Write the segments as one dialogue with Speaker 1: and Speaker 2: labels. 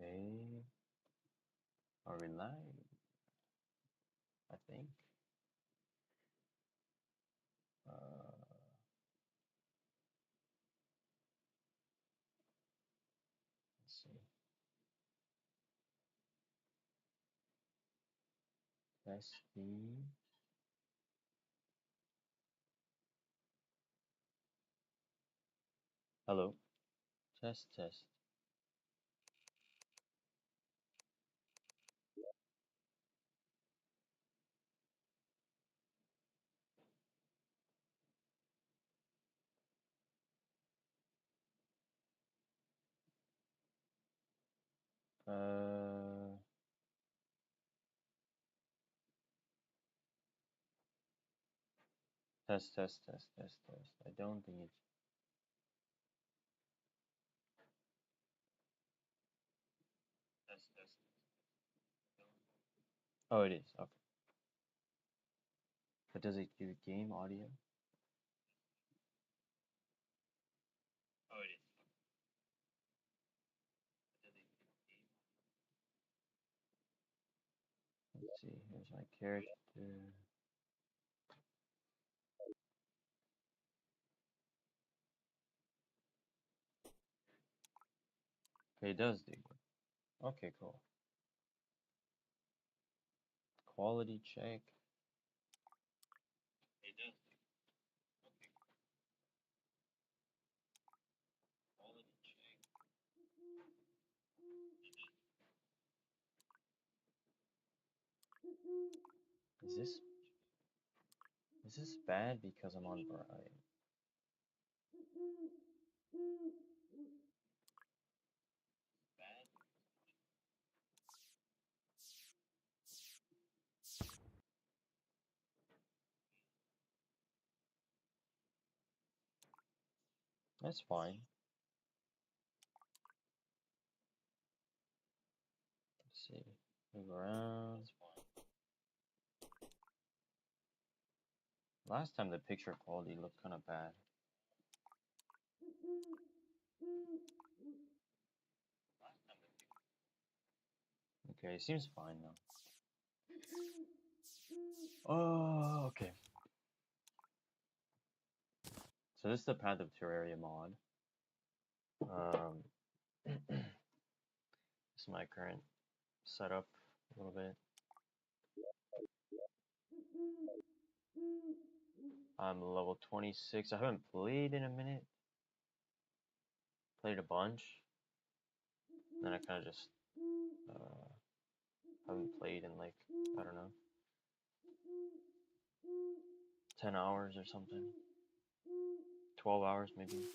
Speaker 1: Okay. Are we live? I think. Let's see. Testing. Hello. Test, test. Uh, test, test, test, test, test. I don't think it's test, test. Oh, it is. Okay. But does it do game audio? Oh, it is. Let's see. Here's my character. Okay, it does do. Okay, cool. Quality check. It does. Okay. Quality check. Is this bad because I'm on Bright? Bad. That's fine. Let's see. Move around. Last time the picture quality looked kind of bad. Okay, it seems fine now. Oh, okay. So this is the Path of Terraria mod. This is my current setup a little bit. I'm level 26. I haven't played in a minute. Played a bunch. Then I kind of just haven't played in like, I don't know, 10 hours or something. 12 hours maybe.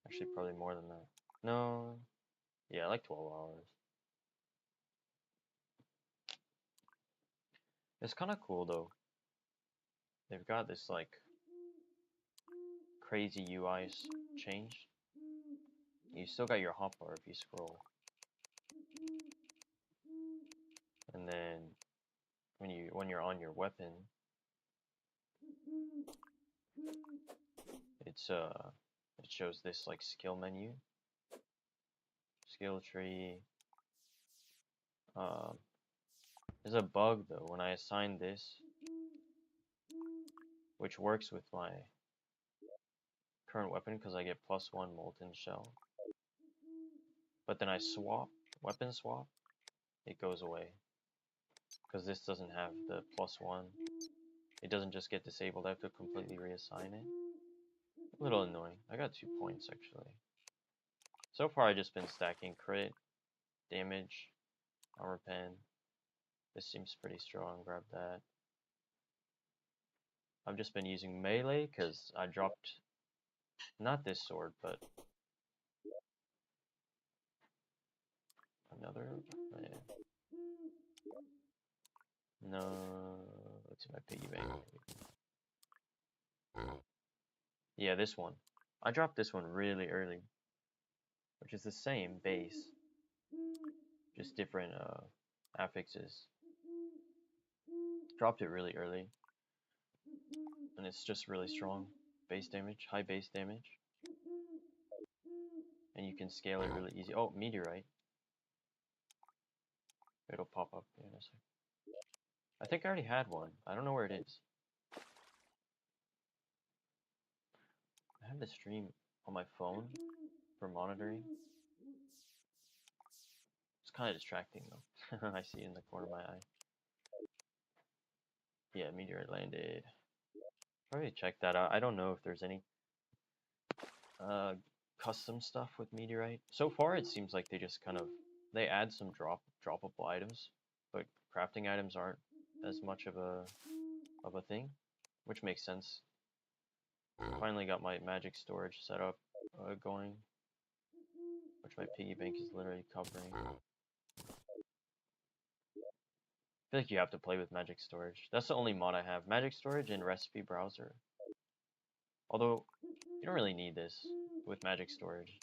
Speaker 1: Actually, probably more than that. No. Yeah, like 12 hours. It's kind of cool though. They've got this like crazy UI changed. You still got your hotbar if you scroll. And then when you're on your weapon, it shows this like skill menu, skill tree. There's a bug though when I assign this, which works with my current weapon because I get +1 molten shell. But then I weapon swap, it goes away because this doesn't have the +1. It doesn't just get disabled. I have to completely reassign it. A little annoying. I got 2 points actually. So far, I've just been stacking crit, damage, armor pen. This seems pretty strong. Grab that. I've just been using melee because I dropped not this sword, but another. Yeah. No, let's see my piggy bank. Yeah, this one. I dropped this one really early, which is the same base, just different affixes. Dropped it really early, and it's just really strong base damage, high base damage, and you can scale it really easy. Oh, meteorite. It'll pop up in a sec. I think I already had one. I don't know where it is. I have the stream on my phone for monitoring. It's kind of distracting though. I see it in the corner of my eye. Yeah, meteorite landed. Probably check that out. I don't know if there's any custom stuff with meteorite. So far, it seems like they just kind of they add some droppable items, but crafting items aren't as much of a thing, which makes sense. Finally got my magic storage set up going, which my piggy bank is literally covering. I feel like you have to play with magic storage. That's the only mod I have. Magic storage and recipe browser. Although you don't really need this with magic storage.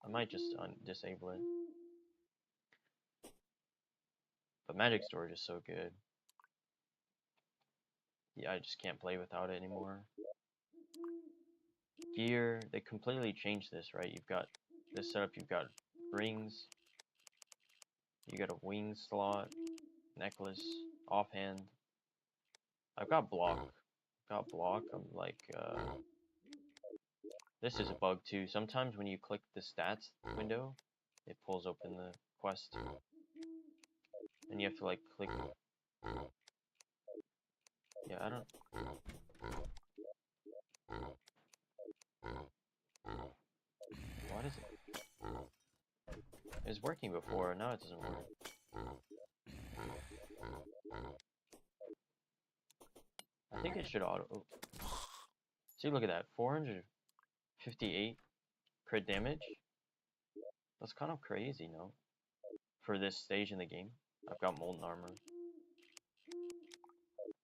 Speaker 1: I might just disable it. But magic storage is so good. Yeah, I just can't play without it anymore. Gear, they completely changed this, right? You've got this setup, you've got rings, you got a wing slot, necklace, offhand. I've got block. I'm like, this is a bug too. Sometimes when you click the stats window, it pulls open the quest. And you have to like click. Yeah, I don't. What is it? It was working before, now it doesn't work. I think it should auto. Oh. See, look at that. 458 crit damage. That's kind of crazy, no? For this stage in the game. I've got molten armor.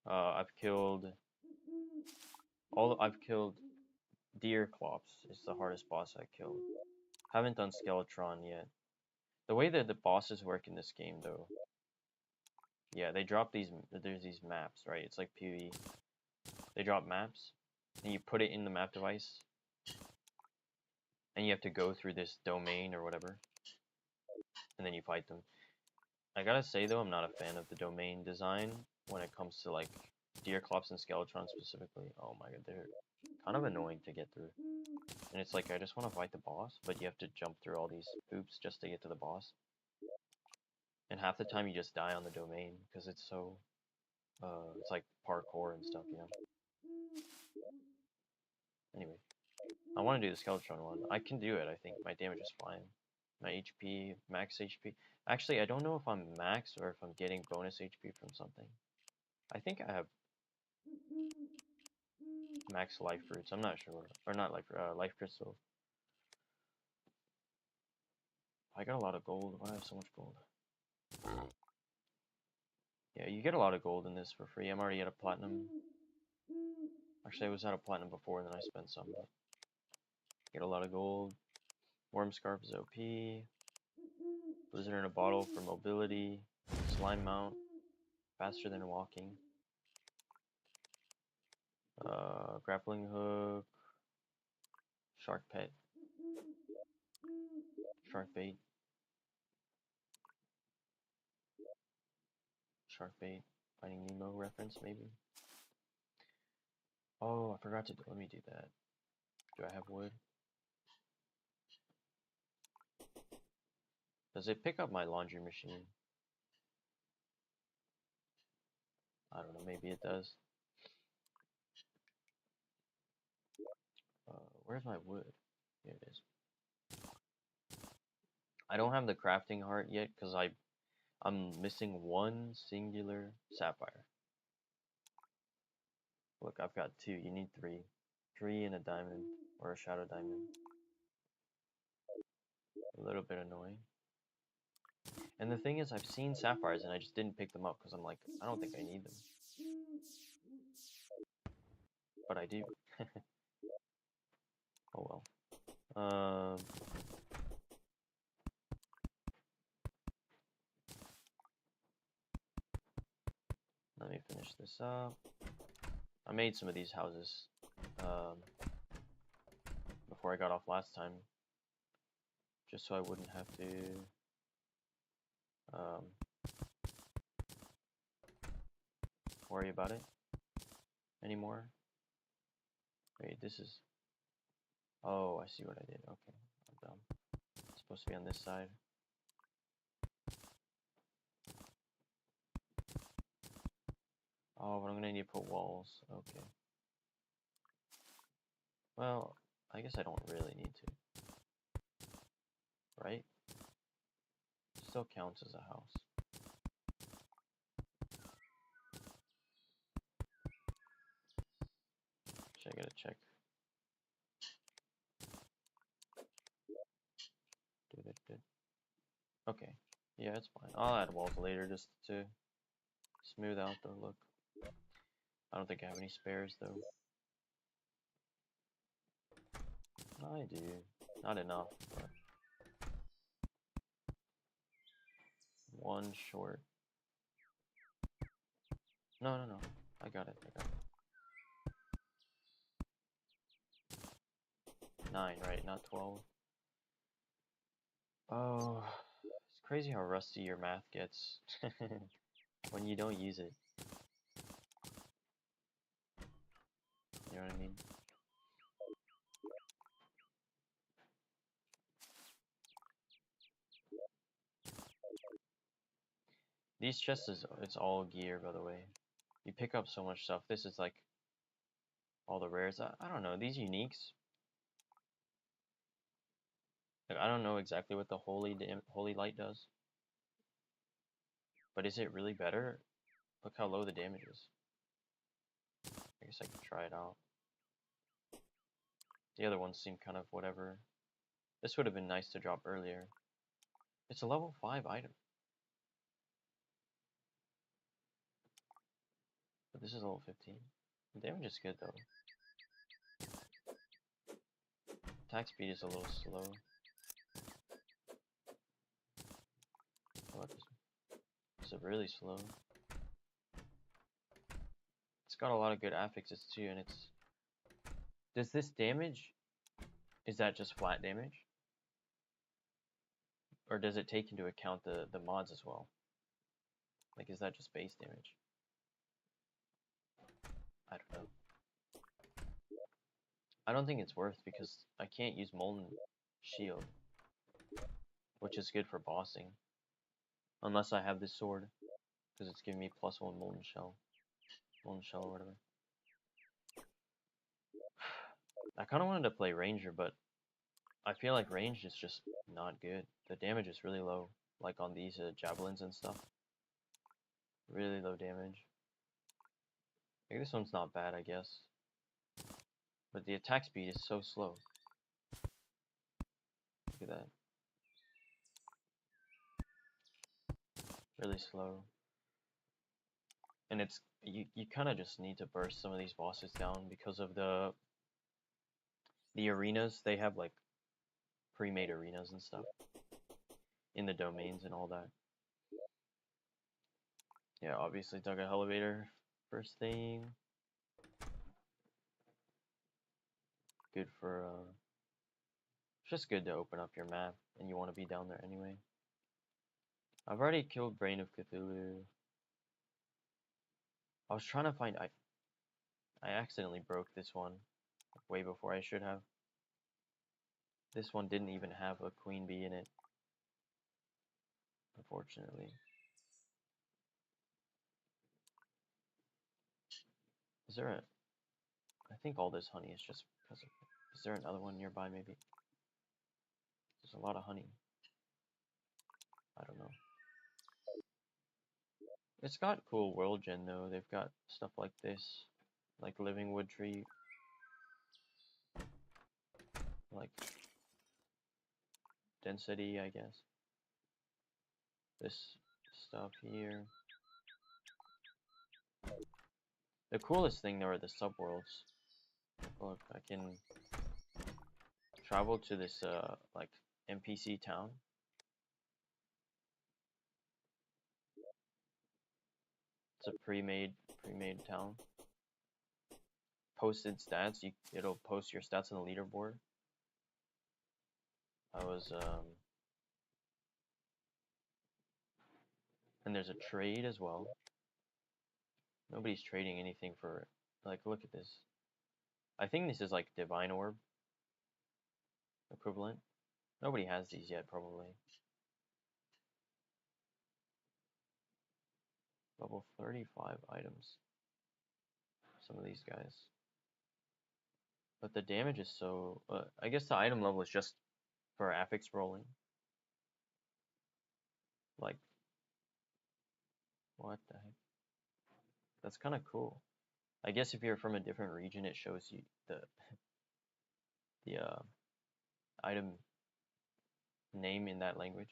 Speaker 1: I've killed Deer Clops. It's the hardest boss I killed. Haven't done Skeletron yet. The way that the bosses work in this game, though. Yeah, they drop these. There's these maps, right? It's like PvE. They drop maps, and you put it in the map device, and you have to go through this domain or whatever, and then you fight them. I gotta say though, I'm not a fan of the domain design when it comes to like Deerclops and Skeletron specifically. Oh my god, they're kind of annoying to get through. And it's like, I just want to fight the boss, but you have to jump through all these hoops just to get to the boss. And half the time you just die on the domain because it's so, it's like parkour and stuff, you know? Anyway, I want to do the Skeletron one. I can do it, I think. My damage is fine. My HP, max HP. Actually, I don't know if I'm max or if I'm getting bonus HP from something. I think I have max life fruits. I'm not sure. Or not life crystals. I got a lot of gold. Why do I have so much gold? Yeah, you get a lot of gold in this for free. I'm already at a platinum. Actually, I was at a platinum before, and then I spent some, but get a lot of gold. Worm Scarf is OP. Blizzard in a bottle for mobility. Slime mount. Faster than walking. Grappling hook. Shark pet. Shark bait. Shark bait. Finding Nemo reference, maybe? Oh, I forgot to do. Let me do that. Do I have wood? Does it pick up my laundry machine? I don't know, maybe it does. Where's my wood? Here it is. I don't have the crafting heart yet because I'm missing one singular sapphire. Look, I've got two. You need three. Three and a diamond or a shadow diamond. A little bit annoying. And the thing is, I've seen sapphires and I just didn't pick them up because I'm like, I don't think I need them. But I do. Oh well. Let me finish this up. I made some of these houses before I got off last time, just so I wouldn't have to worry about it anymore. Wait, this is... Oh, I see what I did. Okay, I'm dumb. It's supposed to be on this side. Oh, but I'm gonna need to put walls. Okay. Well, I guess I don't really need to. Right? Still counts as a house. Should I gotta check? Okay. Yeah, it's fine. I'll add walls later just to smooth out the look. I don't think I have any spares though. I do. Not enough, but one short. No, no, no. I got it. I got it. 9, right? Not 12. Oh, it's crazy how rusty your math gets when you don't use it. You know what I mean? These chests it's all gear, by the way. You pick up so much stuff. This is like all the rares. I don't know. These uniques. Like, I don't know exactly what the holy light does, but is it really better? Look how low the damage is. I guess I could try it out. The other ones seem kind of whatever. This would have been nice to drop earlier. It's a level 5 item. But this is level 15. The damage is good though. Attack speed is a little slow. What is it really slow? It's got a lot of good affixes too, and it's... Does this damage... Is that just flat damage? Or does it take into account the mods as well? Like, is that just base damage? I don't know. I don't think it's worth because I can't use Molten Shield, which is good for bossing. Unless I have this sword, because it's giving me +1 Molten Shell. Molten Shell or whatever. I kind of wanted to play Ranger, but I feel like range is just not good. The damage is really low, like on these javelins and stuff. Really low damage. Like this one's not bad, I guess. But the attack speed is so slow. Look at that. Really slow. And it's you kind of just need to burst some of these bosses down because of the arenas. They have like pre-made arenas and stuff in the domains and all that. Yeah, obviously dug a elevator first thing. Good for it's just good to open up your map and you want to be down there anyway. I've already killed Brain of Cthulhu. I was trying to find I accidentally broke this one way before I should have. This one didn't even have a queen bee in it, unfortunately. Is there a... I think all this honey is just because of... Is there another one nearby maybe? There's a lot of honey. I don't know. It's got cool world gen though. They've got stuff like this. Like living wood tree. Like density, I guess. This stuff here. The coolest thing though are the subworlds. Look, I can travel to this like NPC town. It's a pre-made town. Posted stats. It'll post your stats on the leaderboard. I was and there's a trade as well. Nobody's trading anything for it. Like, look at this. I think this is like Divine Orb equivalent. Nobody has these yet, probably. Level 35 items. Some of these guys. But the damage is so... I guess the item level is just for affix rolling. Like, what the heck? That's kind of cool. I guess if you're from a different region, it shows you the item name in that language.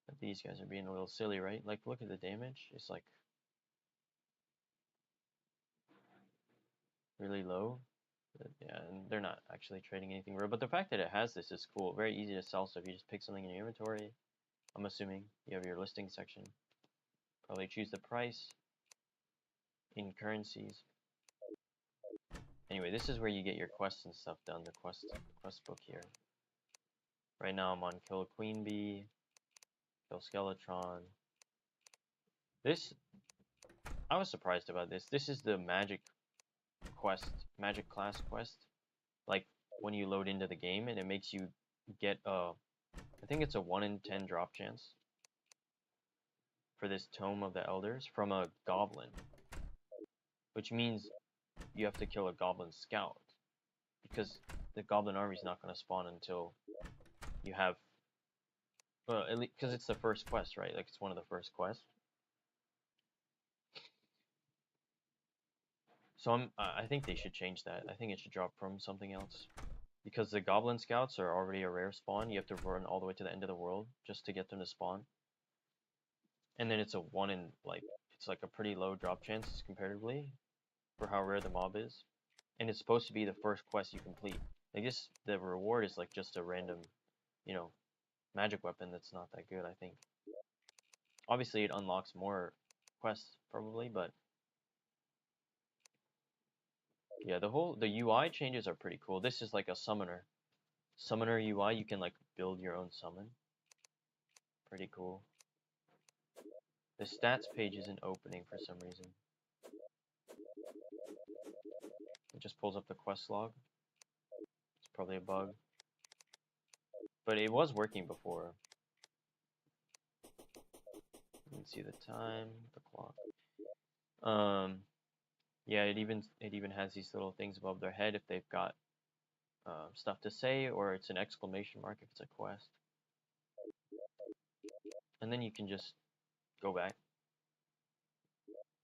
Speaker 1: But these guys are being a little silly, right? Like, look at the damage. It's like really low. Yeah, and they're not actually trading anything real. But the fact that it has this is cool. Very easy to sell. So if you just pick something in your inventory, I'm assuming you have your listing section. Probably choose the price in currencies. Anyway, this is where you get your quests and stuff done. The quest book here. Right now I'm on Kill a Queen Bee, Kill Skeletron. This, I was surprised about this. This is the magic quest, magic class quest. Like when you load into the game and it makes you get I think it's a 1 in 10 drop chance for this Tome of the Elders from a goblin. Which means you have to kill a goblin scout. Because the goblin army is not going to spawn until you have... Well, at least because it's the first quest, right? Like, it's one of the first quests. So I think they should change that. I think it should drop from something else. Because the goblin scouts are already a rare spawn. You have to run all the way to the end of the world just to get them to spawn. And then it's a 1 in, like, it's like a pretty low drop chance comparatively for how rare the mob is. And it's supposed to be the first quest you complete. Like this, the reward is like just a random, you know, magic weapon that's not that good, I think. Obviously, it unlocks more quests, probably, but... Yeah, the UI changes are pretty cool. This is like a summoner. Summoner UI, you can like build your own summon. Pretty cool. The stats page isn't opening for some reason. It just pulls up the quest log. It's probably a bug. But it was working before. You can see the time, the clock. Yeah, it even has these little things above their head if they've got stuff to say, or it's an exclamation mark if it's a quest. And then you can just go back.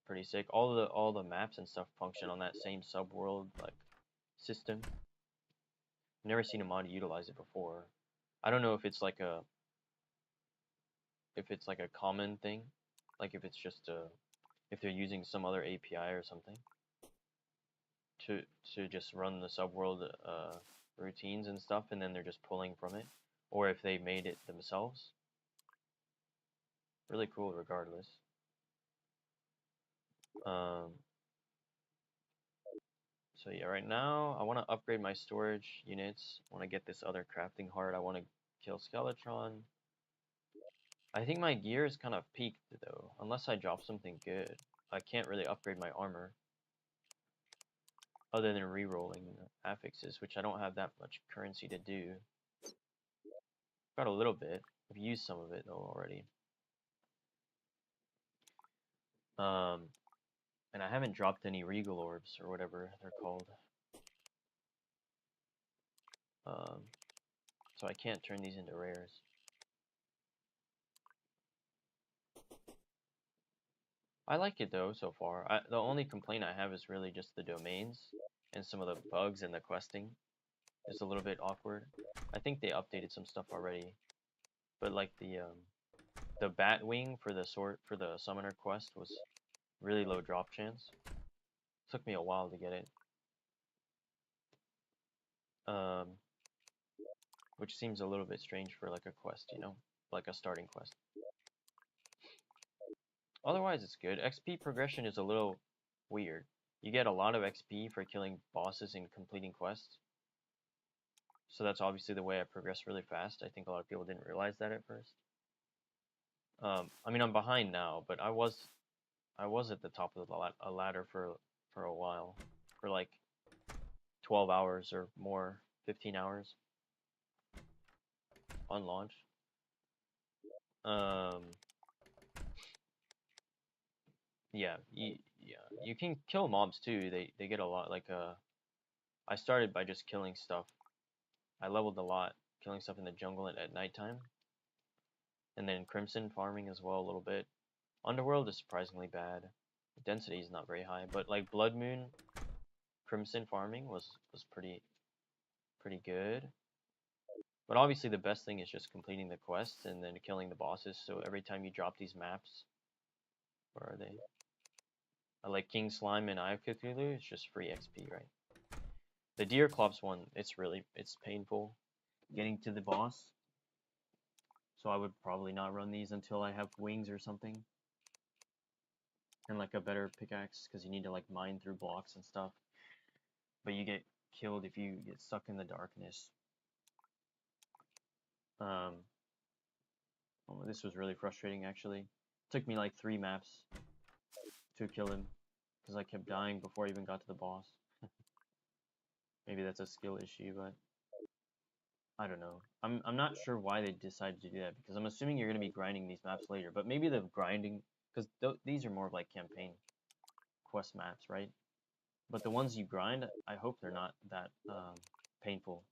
Speaker 1: Pretty sick. All the maps and stuff function on that same subworld like system. Never seen a mod utilize it before. I don't know if it's like a common thing, like if it's just if they're using some other API or something to just run the subworld routines and stuff, and then they're just pulling from it, or if they made it themselves. Really cool, regardless. So yeah, right now I want to upgrade my storage units. I want to get this other crafting heart. I want to kill Skeletron. I think my gear is kind of peaked though, unless I drop something good. I can't really upgrade my armor other than re-rolling affixes, which I don't have that much currency to do. Got a little bit. I've used some of it though already. And I haven't dropped any regal orbs or whatever they're called. So I can't turn these into rares. I like it though so far. The only complaint I have is really just the domains and some of the bugs and the questing is a little bit awkward. I think they updated some stuff already, but like the bat wing for the summoner quest was really low drop chance. Took me a while to get it. Which seems a little bit strange for like a quest, you know, like a starting quest. Otherwise, it's good. XP progression is a little weird. You get a lot of XP for killing bosses and completing quests. So that's obviously the way I progress really fast. I think a lot of people didn't realize that at first. I mean, I'm behind now, but I was at the top of the ladder for a while, for like 12 hours or more, 15 hours on launch. Um, yeah, you can kill mobs too. They get a lot. Like I started by just killing stuff. I leveled a lot, killing stuff in the jungle at nighttime, and then Crimson farming as well a little bit. Underworld is surprisingly bad. The density is not very high, but like Blood Moon, Crimson farming was pretty good. But obviously the best thing is just completing the quests and then killing the bosses. So every time you drop these maps, where are they? I like King Slime and Eye of Cthulhu. It's just free XP, right? The Deerclops one, it's painful getting to the boss. So I would probably not run these until I have wings or something. And like a better pickaxe, because you need to like mine through blocks and stuff. But you get killed if you get stuck in the darkness. Oh, this was really frustrating actually. It took me like 3 maps to kill him, because I kept dying before I even got to the boss. Maybe that's a skill issue, but I don't know. I'm not sure why they decided to do that, because I'm assuming you're going to be grinding these maps later. But maybe the grinding, because these are more of like campaign quest maps, right? But the ones you grind, I hope they're not that painful,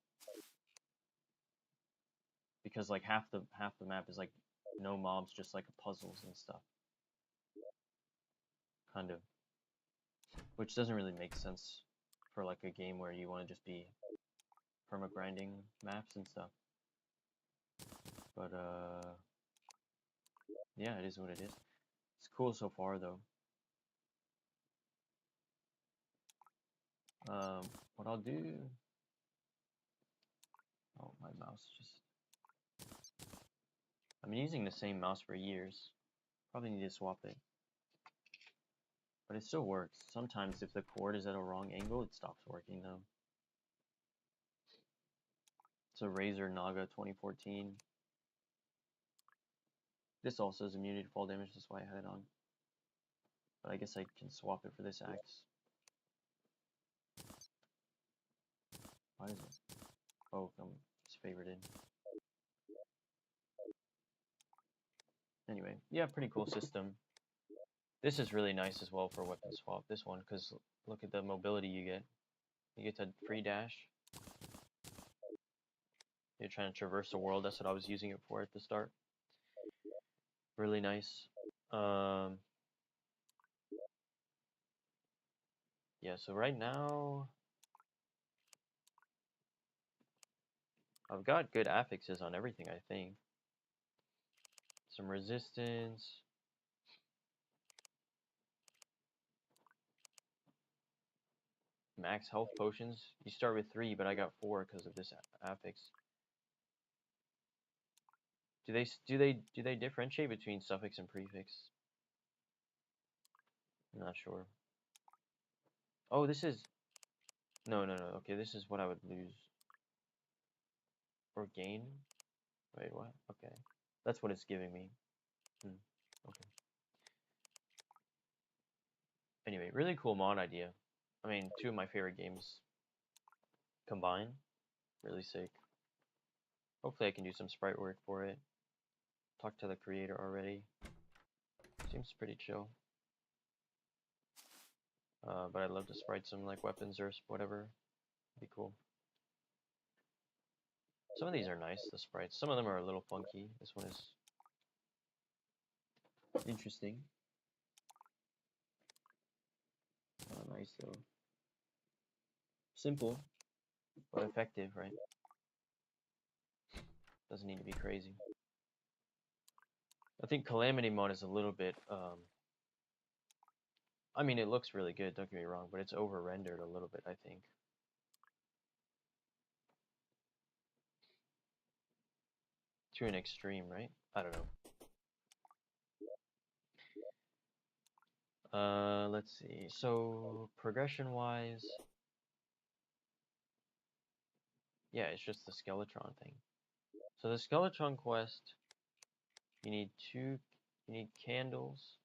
Speaker 1: because like half the map is like no mobs, just like puzzles and stuff, kind of, which doesn't really make sense for like a game where you want to just be perma grinding maps and stuff. But yeah, it is what it is. It's cool so far though. What I'll do. Oh, my mouse just. I've been using the same mouse for years. Probably need to swap it. But it still works. Sometimes if the cord is at a wrong angle, it stops working though. It's a Razer Naga 2014. This also has immunity to fall damage, that's why I had it on. But I guess I can swap it for this axe. Why is it? Oh, it's favorited. Anyway, yeah, pretty cool system. This is really nice as well for weapon swap, this one, because look at the mobility you get. You get to free dash. You're trying to traverse the world, that's what I was using it for at the start. Really nice. Yeah, so right now I've got good affixes on everything, I think. Some resistance. Max health potions. You start with 3, but I got 4 because of this affix. Do they differentiate between suffix and prefix? I'm not sure. Oh, this is no. Okay, this is what I would lose or gain. Wait, what? Okay, that's what it's giving me. Okay. Anyway, really cool mod idea. I mean, 2 of my favorite games combined. Really sick. Hopefully I can do some sprite work for it. Talked to the creator already. Seems pretty chill. But I'd love to sprite some like weapons or whatever. Be cool. Some of these are nice, the sprites. Some of them are a little funky. This one is interesting. Nice though. Simple, but effective, right? Doesn't need to be crazy. I think Calamity mode is a little bit, I mean, it looks really good, don't get me wrong, but it's over-rendered a little bit, I think. To an extreme, right? I don't know. Let's see. So, progression-wise, yeah, it's just the Skeletron thing. So the Skeletron quest, you need 2 You need candles.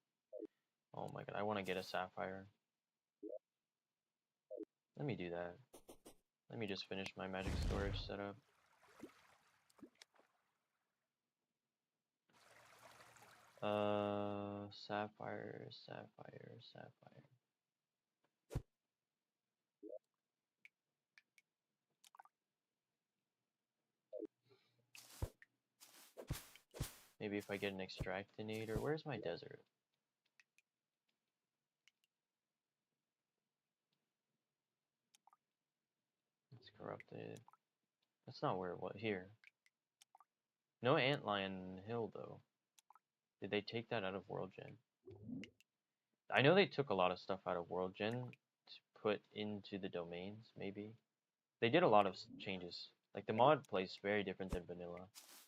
Speaker 1: Oh my god, I want to get a sapphire. Let me do that. Let me just finish my magic storage setup. Sapphire, sapphire, sapphire. Maybe if I get an extractinator. Where's my desert? It's corrupted. That's not where it was. Here. No Antlion Hill, though. Did they take that out of World Gen? I know they took a lot of stuff out of World Gen to put into the domains, maybe. They did a lot of changes. Like, the mod plays very different than vanilla.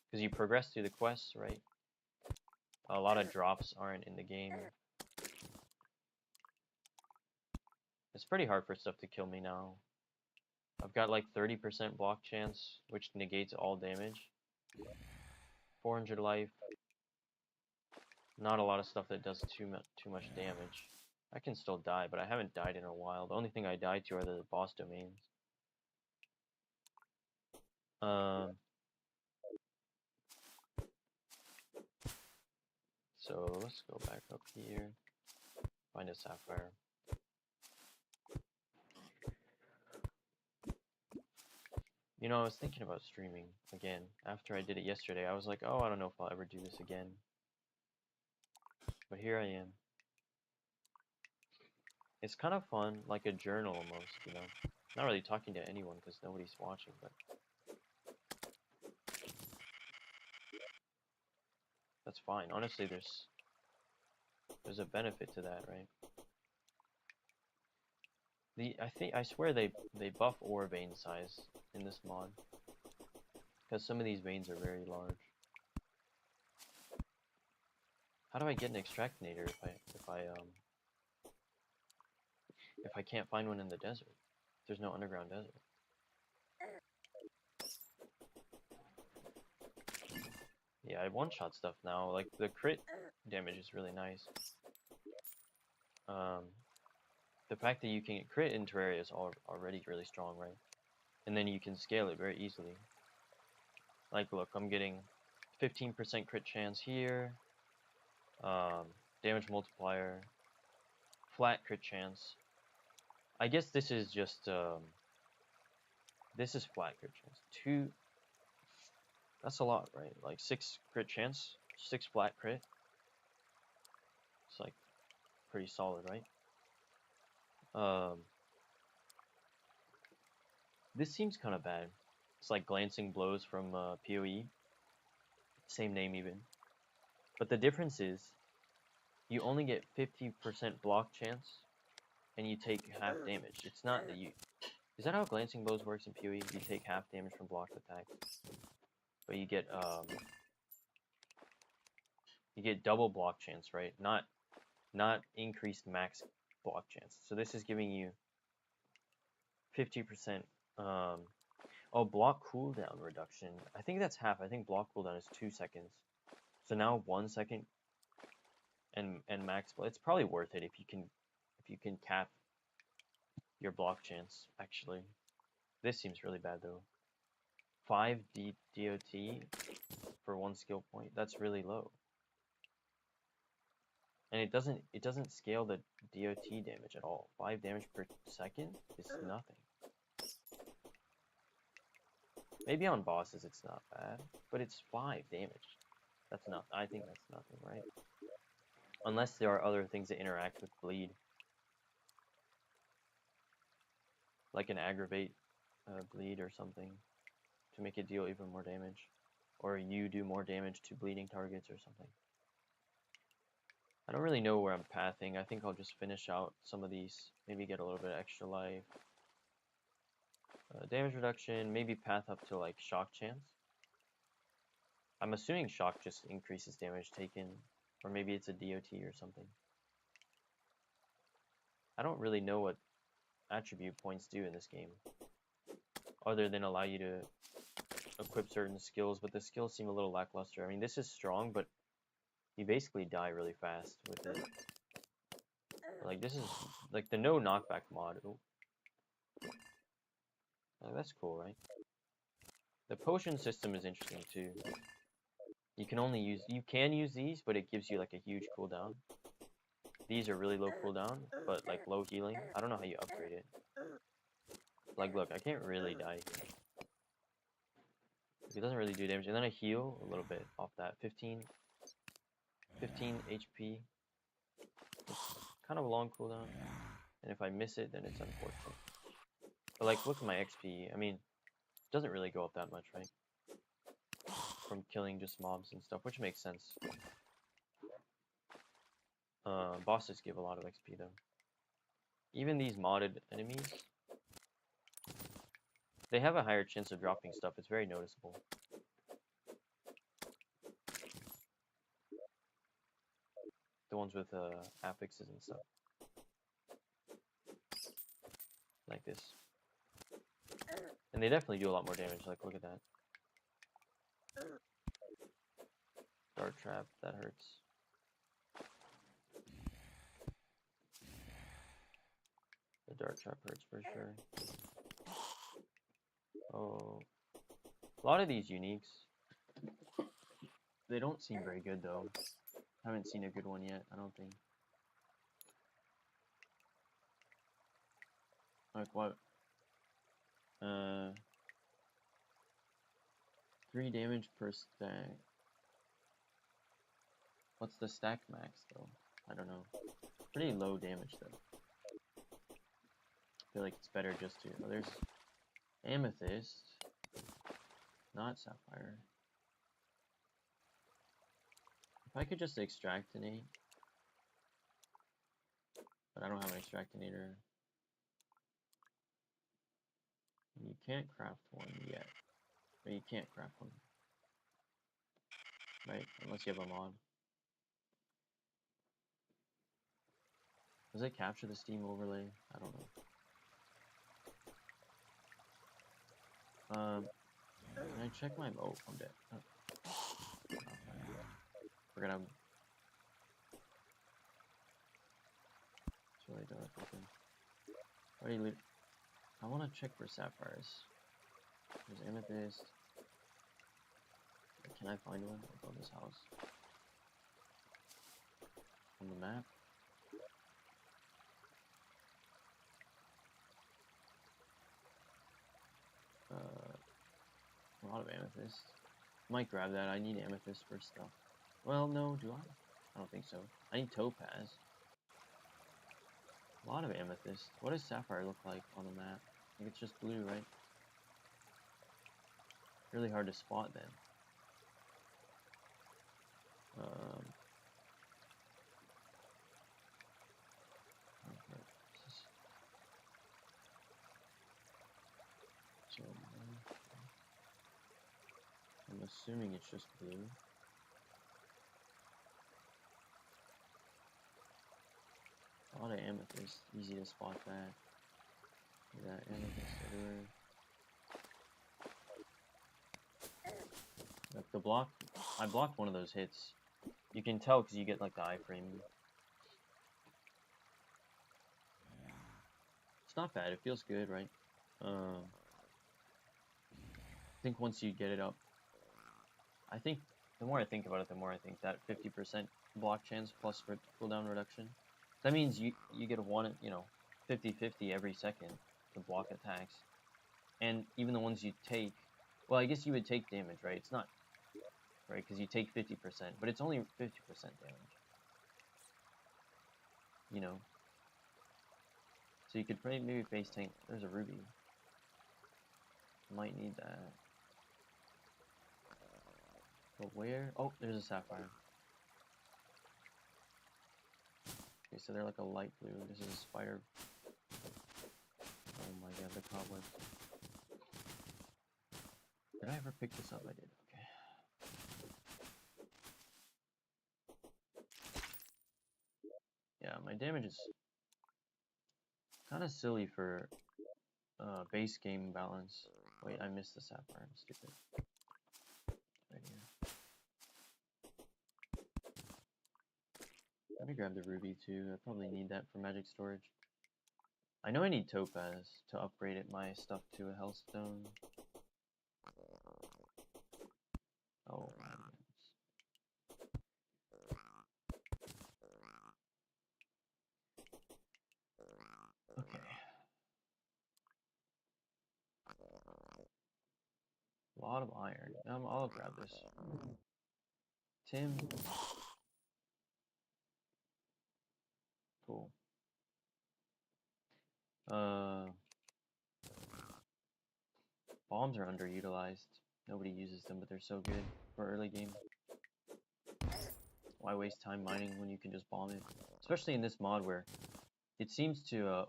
Speaker 1: Because you progress through the quests, right? A lot of drops aren't in the game. It's pretty hard for stuff to kill me now. I've got like 30% block chance, which negates all damage. 400 life. Not a lot of stuff that does too much damage. I can still die, but I haven't died in a while. The only thing I died to are the boss domains. So let's go back up here. Find a sapphire. You know, I was thinking about streaming again. After I did it yesterday, I was like, oh, I don't know if I'll ever do this again. But here I am. It's kind of fun, like a journal almost, you know. Not really talking to anyone because nobody's watching, but that's fine. Honestly, there's a benefit to that, right? I swear they buff ore vein size in this mod because some of these veins are very large. How do I get an extractinator if I can't find one in the desert? There's no underground desert. Yeah, I one-shot stuff now. Like, the crit damage is really nice. The fact that you can crit in Terraria is already really strong, right? And then you can scale it very easily. Like, look, I'm getting 15% crit chance here. Damage multiplier. Flat crit chance. I guess this is just, this is flat crit chance. That's a lot, right? Like 6 crit chance, 6 flat crit. It's like pretty solid, right? This seems kind of bad. It's like glancing blows from PoE. Same name even. But the difference is you only get 50% block chance and you take half damage. It's not that you... Is that how glancing blows works in PoE? You take half damage from blocked attacks. But you get double block chance, right? Not increased max block chance. So this is giving you 50%. Oh, block cooldown reduction. I think that's half. I think block cooldown is 2 seconds. So now 1 second and max. It's probably worth it if you can cap your block chance. Actually, this seems really bad though. 5 DOT for 1 skill point. That's really low. And it doesn't scale the DOT damage at all. 5 damage per second is nothing. Maybe on bosses it's not bad, but it's 5 damage. That's not. I think that's nothing, right? Unless there are other things that interact with bleed, like an aggravate bleed or something, to make it deal even more damage, or you do more damage to bleeding targets or something. I don't really know where I'm pathing. I think I'll just finish out some of these, maybe get a little bit of extra life. Damage reduction, maybe path up to like shock chance. I'm assuming shock just increases damage taken, or maybe it's a DOT or something. I don't really know what attribute points do in this game, other than allow you to equip certain skills, but the skills seem a little lackluster. I mean, this is strong, but you basically die really fast with it. Like, this is like the no knockback mod. Oh, that's cool, right? The potion system is interesting too. You can use these, but it gives you like a huge cooldown. These are really low cooldown, but like low healing. I don't know how you upgrade it. Like, look, I can't really die here. It doesn't really do damage. And then I heal a little bit off that. 15 HP. It's kind of a long cooldown. And if I miss it, then it's unfortunate. But like, look at my XP. I mean, it doesn't really go up that much, right? From killing just mobs and stuff, which makes sense. Bosses give a lot of XP though. Even these modded enemies, they have a higher chance of dropping stuff. It's very noticeable. The ones with affixes and stuff. Like this. And they definitely do a lot more damage. Like, look at that. Dart trap, that hurts. The dart trap hurts for sure. Oh. A lot of these uniques, they don't seem very good though. Haven't seen a good one yet, I don't think. Like what? 3 damage per stack. What's the stack max though? I don't know. Pretty low damage though. I feel like it's better just to... Oh, there's amethyst. Not sapphire. If I could just extractinate. But I don't have an extractinator. You can't craft one yet. But you can't craft one. Right? Unless you have a mod. Does it capture the Steam overlay? I don't know. Can I check my... Oh, I'm dead. Oh. We're gonna... It's really dark open. Why do you leave? I want to check for sapphires. There's amethyst. Can I find one? I'll go in this house. On the map. A lot of amethyst. Might grab that. I need amethyst for stuff. Well, no, do I? I don't think so. I need topaz. A lot of amethyst. What does sapphire look like on the map? I think it's just blue, right? Really hard to spot then. So, I'm assuming it's just blue. A lot of amethyst. Easy to spot that. Look at that amethyst everywhere. Like the block, I blocked one of those hits. You can tell because you get like the iframe. It's not bad. It feels good, right? I think once you get it up, I think the more I think about it, the more I think that 50% block chance plus cooldown reduction. That means you get a 50-50 every second to block attacks, and even the ones you take. Well, I guess you would take damage, right? It's not. Right, because you take 50%, but it's only 50% damage. You know? So you could maybe face tank. There's a ruby. Might need that. But where? Oh, there's a sapphire. Okay, so they're like a light blue. This is a spider. Oh my god, the cobweb. Did I ever pick this up? I did. Okay. Yeah, my damage is kind of silly for base game balance. Wait, I missed the sapphire. I'm stupid. Right here. Let me grab the ruby too. I probably need that for magic storage. I know I need topaz to upgrade it, my stuff to a hellstone. Oh my goodness. Okay. A lot of iron. I'll grab this. Tim. Cool. Bombs are underutilized. Nobody uses them, but they're so good for early game. Why waste time mining when you can just bomb it? Especially in this mod where it seems to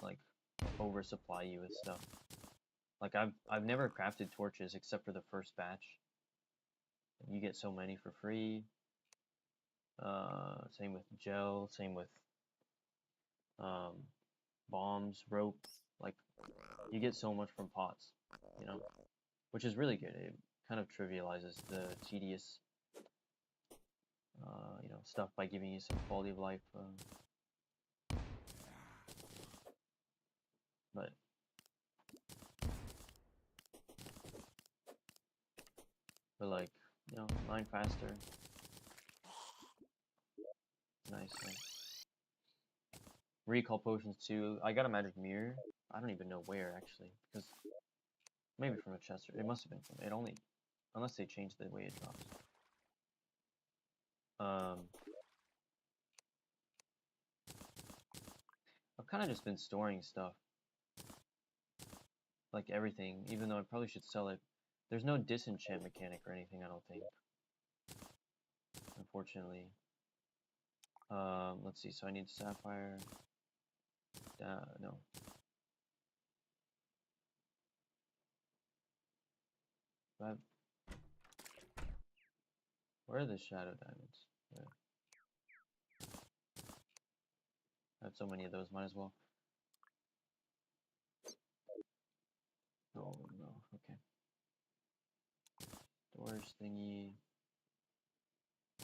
Speaker 1: like oversupply you with stuff. Like I've never crafted torches except for the first batch. You get so many for free. Same with gel. Same with bombs, rope. Like you get so much from pots, you know, which is really good. It kind of trivializes the tedious, you know, stuff by giving you some quality of life. But like, you know, mine faster. Nice. Recall potions too. I got a magic mirror. I don't even know where actually, because maybe from a chest. It must have been from it. Only unless they changed the way it drops. I've kind of just been storing stuff, like everything. Even though I probably should sell it. There's no disenchant mechanic or anything. I don't think. Unfortunately. Let's see. So I need sapphire. No. But where are the shadow diamonds? Yeah. I have so many of those. Might as well. Oh no. Okay. Storage thingy.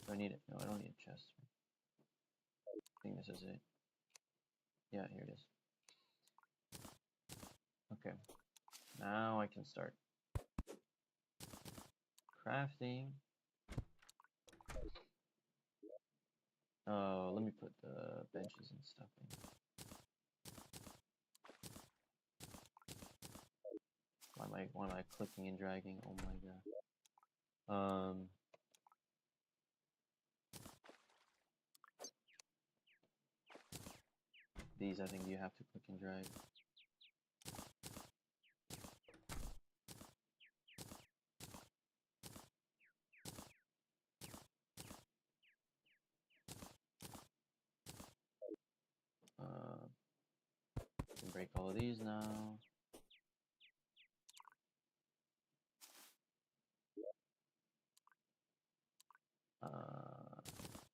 Speaker 1: Do I need it? No, I don't need a chest. I think this is it. Yeah, here it is. Okay. Now I can start crafting. Oh, let me put the benches and stuff in. Why am I clicking and dragging? Oh my god. These I think you have to click and drag. Can break all of these now.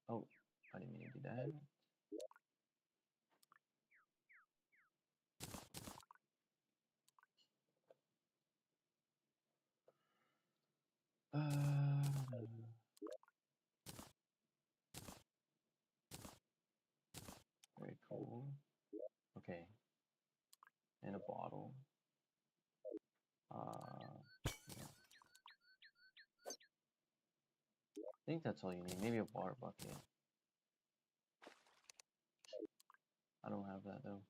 Speaker 1: Oh, I didn't mean to do that. Very cool. Okay. And a bottle. Yeah. I think that's all you need. Maybe a water bucket. I don't have that though.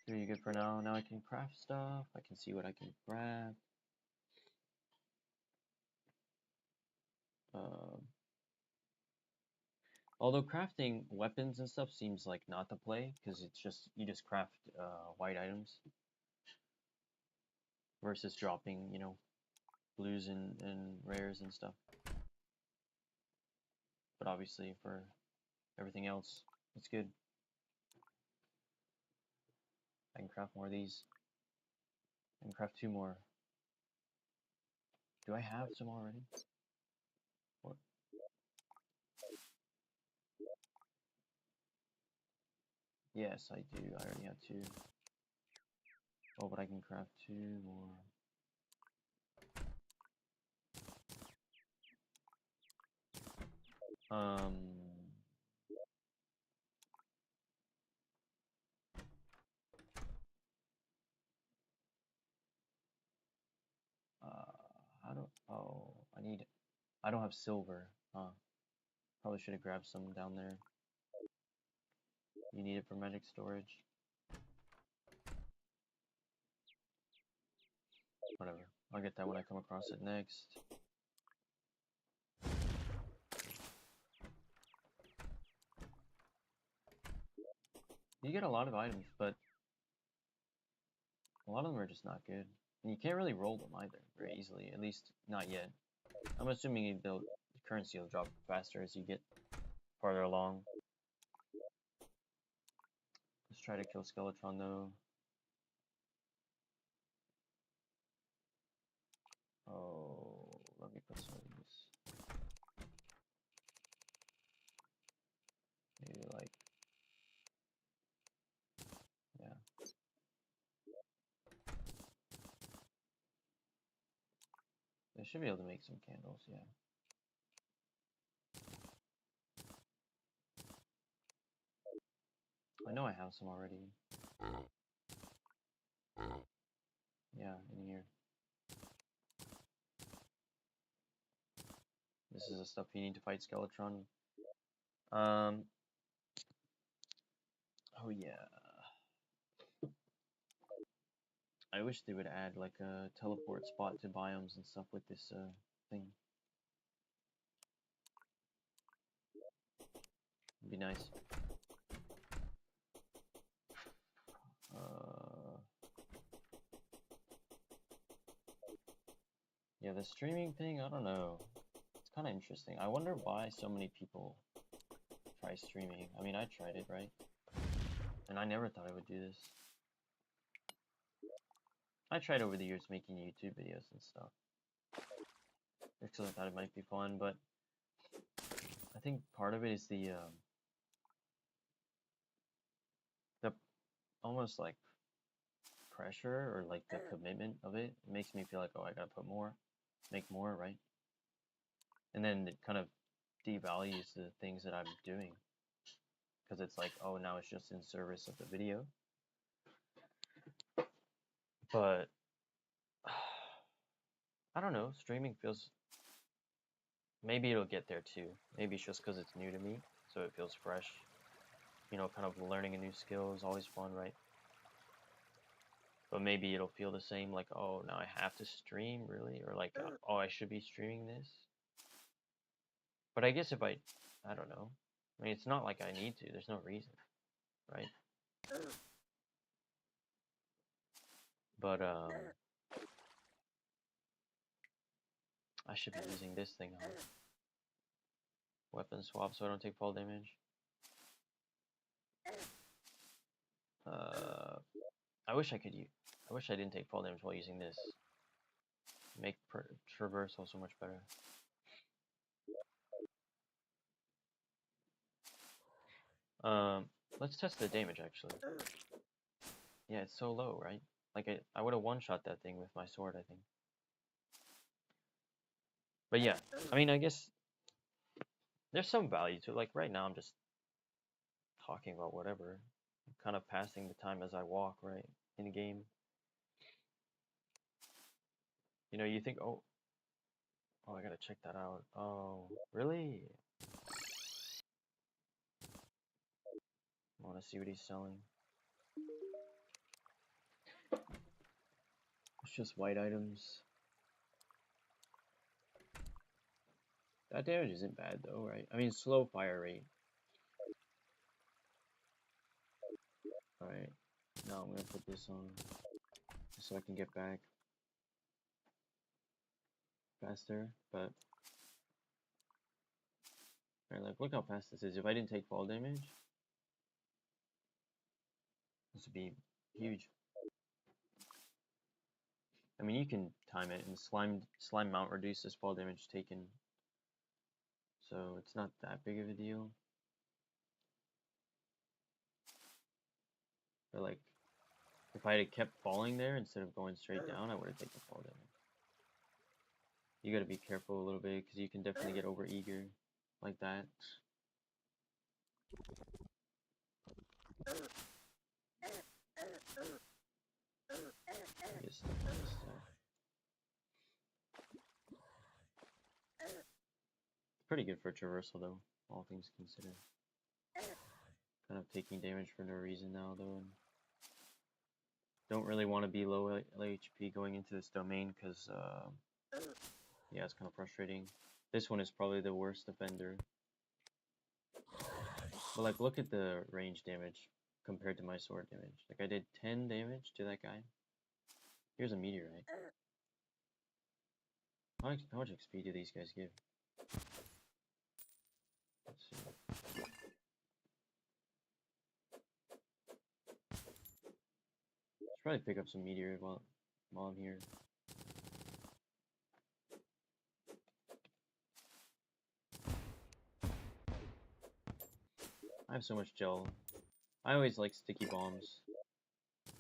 Speaker 1: Pretty good for now. Now I can craft stuff. I can see what I can craft. Although crafting weapons and stuff seems like not the play, because it's just you just craft white items versus dropping, you know, blues and rares and stuff. But obviously for everything else, it's good. I can craft more of these. I can craft 2 more. Do I have some already? What? Yes, I do. I already have 2. Oh, but I can craft 2 more. Oh, I don't have silver. Huh. Probably should have grabbed some down there. You need it for medic storage. Whatever. I'll get that when I come across it next. You get a lot of items, but a lot of them are just not good. And you can't really roll them either very easily, at least not yet. I'm assuming the currency will drop faster as you get farther along. Let's try to kill Skeletron though. Oh, let me put some of these. Maybe like, yeah. I should be able to make some candles, yeah. I know I have some already. Yeah, in here. This is the stuff you need to fight Skeletron. Oh yeah. I wish they would add like a teleport spot to biomes and stuff with this thing. It'd be nice. Yeah, the streaming thing, I don't know. It's kind of interesting. I wonder why so many people try streaming. I mean, I tried it, right? And I never thought I would do this. I tried over the years making YouTube videos and stuff. Because I thought it might be fun, but I think part of it is the almost like pressure or like the commitment of it. It makes me feel like, oh, I gotta put more, make more, right? And then it kind of devalues the things that I'm doing. Because it's like, oh, now it's just in service of the video. But I don't know, streaming feels, maybe it'll get there too. Maybe it's just because it's new to me, so it feels fresh. You know, kind of learning a new skill is always fun, right? But maybe it'll feel the same, like, oh, now I have to stream, really? Or like, oh, I should be streaming this? But I guess if I don't know. I mean, it's not like I need to, there's no reason, right? But, I should be using this thing, huh? Weapon swap so I don't take fall damage. I wish I could use. I wish I didn't take fall damage while using this. Make traversal so much better. Let's test the damage actually. Yeah, it's so low, right? Like I would have one-shot that thing with my sword, I think. But yeah, I mean, I guess there's some value to it. Like right now, I'm just talking about whatever. I'm kind of passing the time as I walk, right, in the game. You know, you think, oh, I gotta check that out. Oh, really? I want to see what he's selling. It's just white items. That damage isn't bad though, right? I mean, slow fire rate. Alright, now I'm gonna put this on so I can get back faster, but alright, like look how fast this is. If I didn't take fall damage, this would be huge. I mean, you can time it, and slime mount reduces fall damage taken, so it's not that big of a deal. But like, if I had kept falling there instead of going straight down, I would have taken fall damage. You gotta be careful a little bit because you can definitely get over eager like that. Get stuff on this stuff. pretty good for traversal though, all things considered. Kind of taking damage for no reason now though, and don't really want to be low HP going into this domain because yeah, it's kind of frustrating. This one is probably the worst defender. But like, look at the range damage compared to my sword damage. Like, I did 10 damage to that guy. Here's a meteorite. How much XP do these guys give? Let's see. Should probably pick up some meteor while I'm here. I have so much gel. I always like sticky bombs.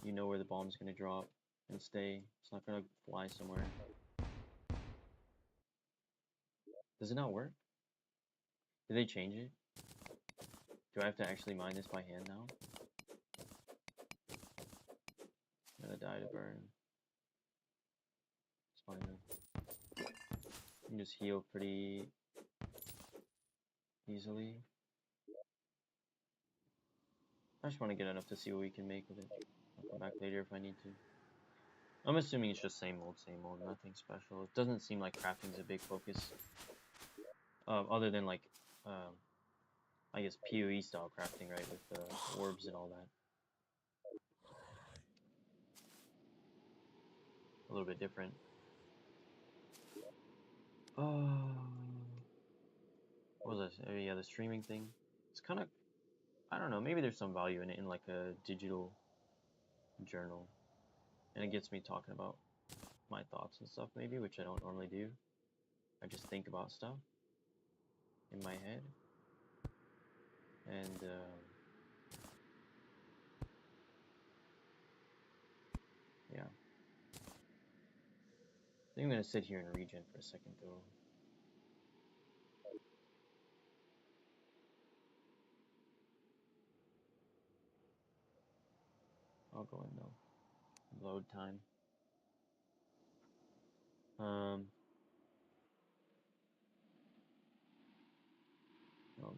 Speaker 1: You know where the bomb's gonna drop and stay. It's not gonna fly somewhere. Does it not work? Did they change it? Do I have to actually mine this by hand now? I'm gonna die to burn. It's fine though. You can just heal pretty easily. I just want to get enough to see what we can make with it. I'll come back later if I need to. I'm assuming it's just same old, nothing special. It doesn't seem like crafting's a big focus. Other than like, I guess PoE style crafting, right, with the orbs and all that. A little bit different. What was this? Oh, yeah, the streaming thing. It's kind of, I don't know, maybe there's some value in it in like a digital journal. And it gets me talking about my thoughts and stuff maybe, which I don't normally do. I just think about stuff in my head. And, yeah. I think I'm gonna sit here and regen for a second though. I'll go in though. Load time. No,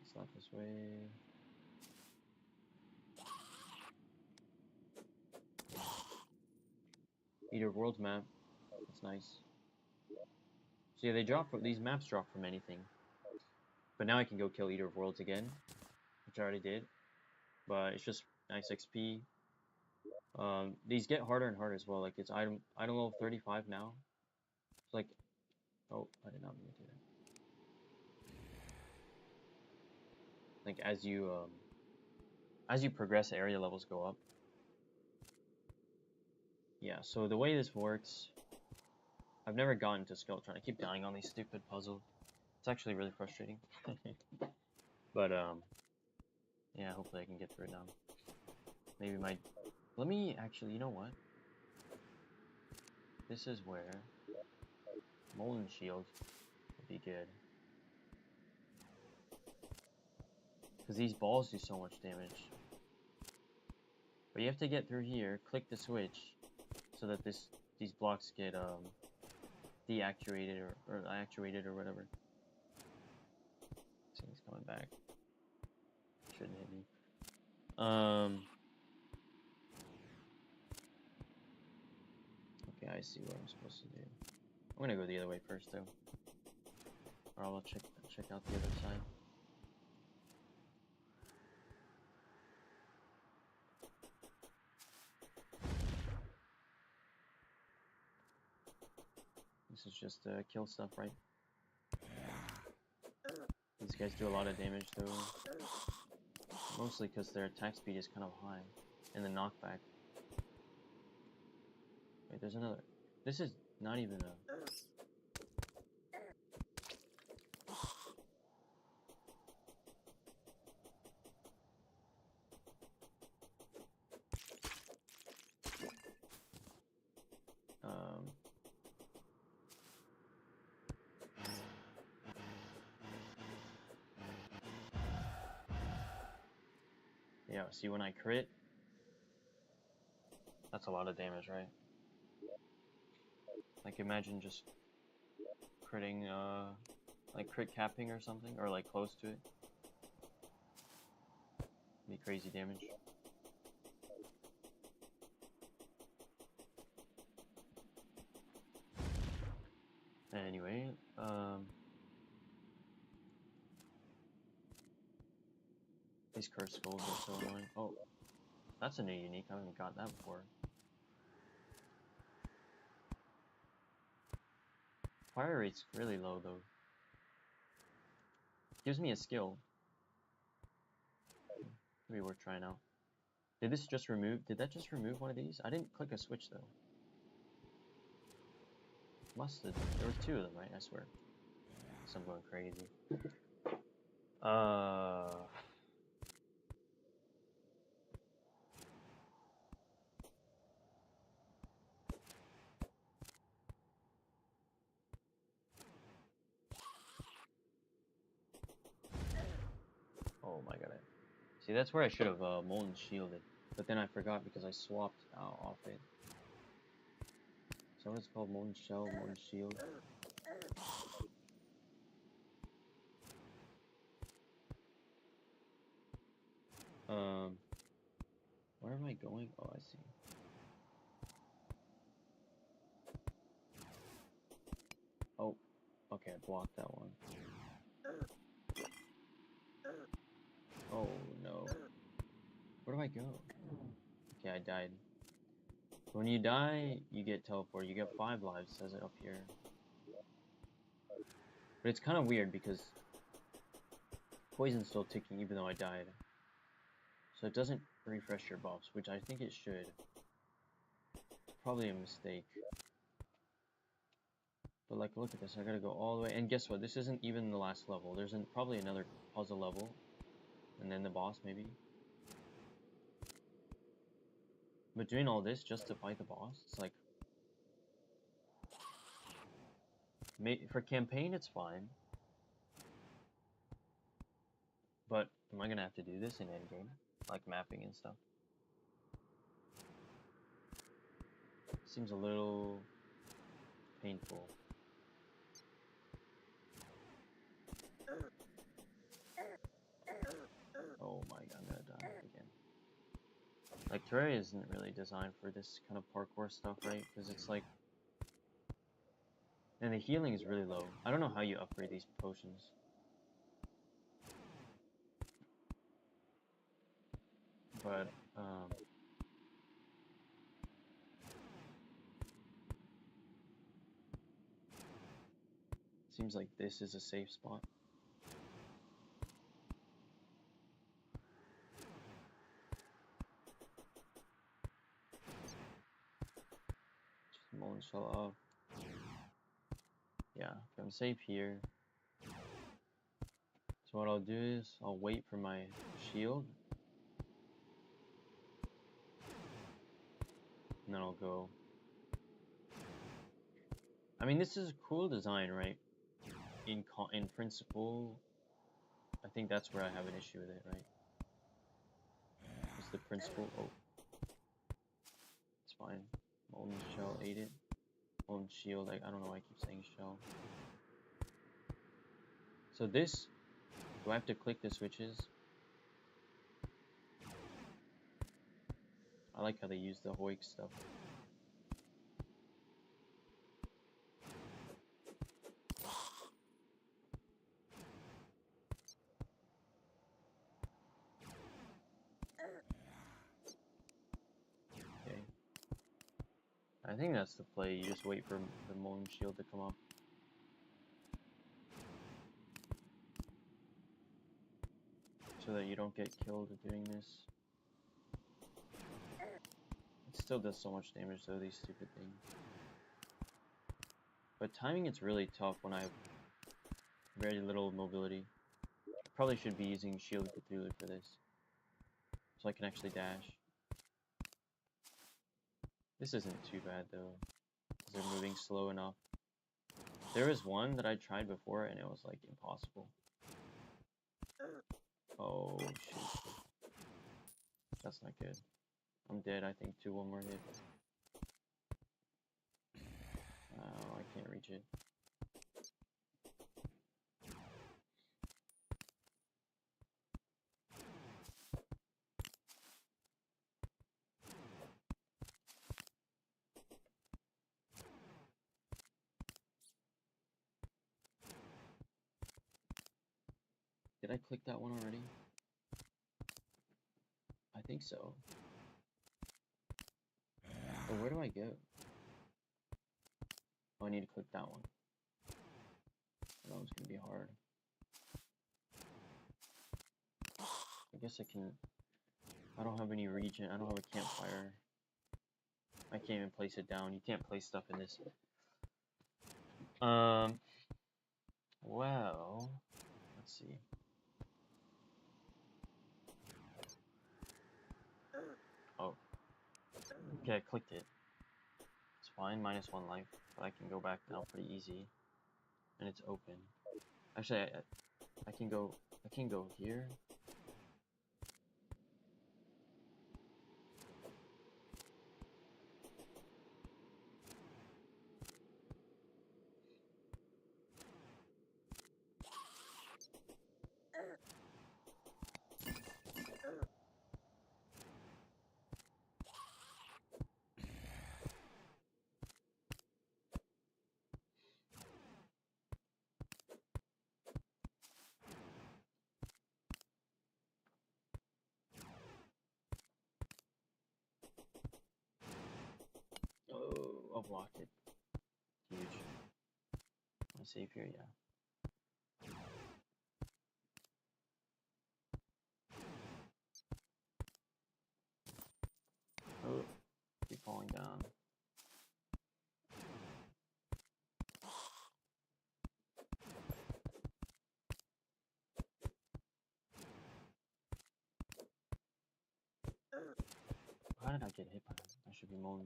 Speaker 1: it's not this way. Eater Worlds map. That's nice. So yeah, they drop from, these maps drop from anything. But now I can go kill Eater of Worlds again, which I already did. But it's just nice XP. These get harder and harder as well. Like it's item level 35 now. It's like, oh, I did not mean to do that. Like as you progress, area levels go up. Yeah. So the way this works, I've never gotten to Skeletron. I keep dying on these stupid puzzles. It's actually really frustrating. But yeah, hopefully I can get through it now. Maybe my... Let me actually, you know what? This is where Molten Shield would be good. Because these balls do so much damage. But you have to get through here, click the switch, so that these blocks get deactivated or actuated or whatever. This thing's coming back. Shouldn't hit me. Okay, I see what I'm supposed to do. I'm gonna go the other way first though. Or I'll check out the other side. This is just kill stuff, right? These guys do a lot of damage though. Mostly because their attack speed is kind of high. And the knockback. Wait, there's another. This is not even a... Yeah, see when I crit, that's a lot of damage, right? Like imagine just critting a Like crit capping or something, or like close to it. Be crazy damage. Anyway, these cursed skulls are so annoying. Oh, that's a new unique. I haven't got that before. Fire rate's really low though. Gives me a skill. Could be worth trying out. Did that just remove one of these? I didn't click a switch though. Must have. There was 2 of them, right? I swear. So I'm going crazy. Oh my god. See, that's where I should have molten shielded. But then I forgot because I swapped off it. So what it's called? Molten shell, molten shield. Where am I going? Oh, I see. Oh, okay, I blocked that one. Oh no. Where do I go? Okay, I died. When you die, you get teleported. You get 5 lives, says it up here. But it's kind of weird because poison's still ticking even though I died. So it doesn't refresh your buffs, which I think it should. It's probably a mistake. But like, look at this. I gotta go all the way. And guess what? This isn't even the last level. There's probably another puzzle level. And then the boss, maybe. But doing all this just to fight the boss, it's like... For campaign, it's fine. But am I gonna have to do this in endgame? Like mapping and stuff? Seems a little... painful. Oh my god, I'm gonna die again. Like, Terraria isn't really designed for this kind of parkour stuff, right? Because it's like... And the healing is really low. I don't know how you upgrade these potions. But, seems like this is a safe spot. Just molten shell up. Yeah, if I'm safe here. So what I'll do is, I'll wait for my shield. And then I'll go. I mean, this is a cool design, right? In principle, I think that's where I have an issue with it, right? It's the principle. Oh. It's fine. Molten shell ate it. Molten shield, I don't know why I keep saying shell. So this, do I have to click the switches? I like how they use the Hoik stuff. Okay. I think that's the play, you just wait for the molten shield to come up. So that you don't get killed doing this. It still does so much damage though, these stupid things. But timing it's really tough when I have very little mobility. I probably should be using Shield Cthulhu for this. So I can actually dash. This isn't too bad though, because they're moving slow enough. There was one that I tried before and it was like impossible. Oh shoot. That's not good. I'm dead, I think, to one more hit. Oh, I can't reach it. Did I click that one already? I think so. But where do I go? Oh, I need to click that one. That was gonna be hard. I guess I can. I don't have any region. I don't have a campfire. I can't even place it down. You can't place stuff in this. Well, let's see. Oh. Okay, I clicked it. It's fine, -1 life, but I can go back now pretty easy. And it's open. Actually, I can go here. Oh, I've blocked it. Huge. Want to save here? Yeah. Oh, keep falling down. How did I get hit by that? I should be more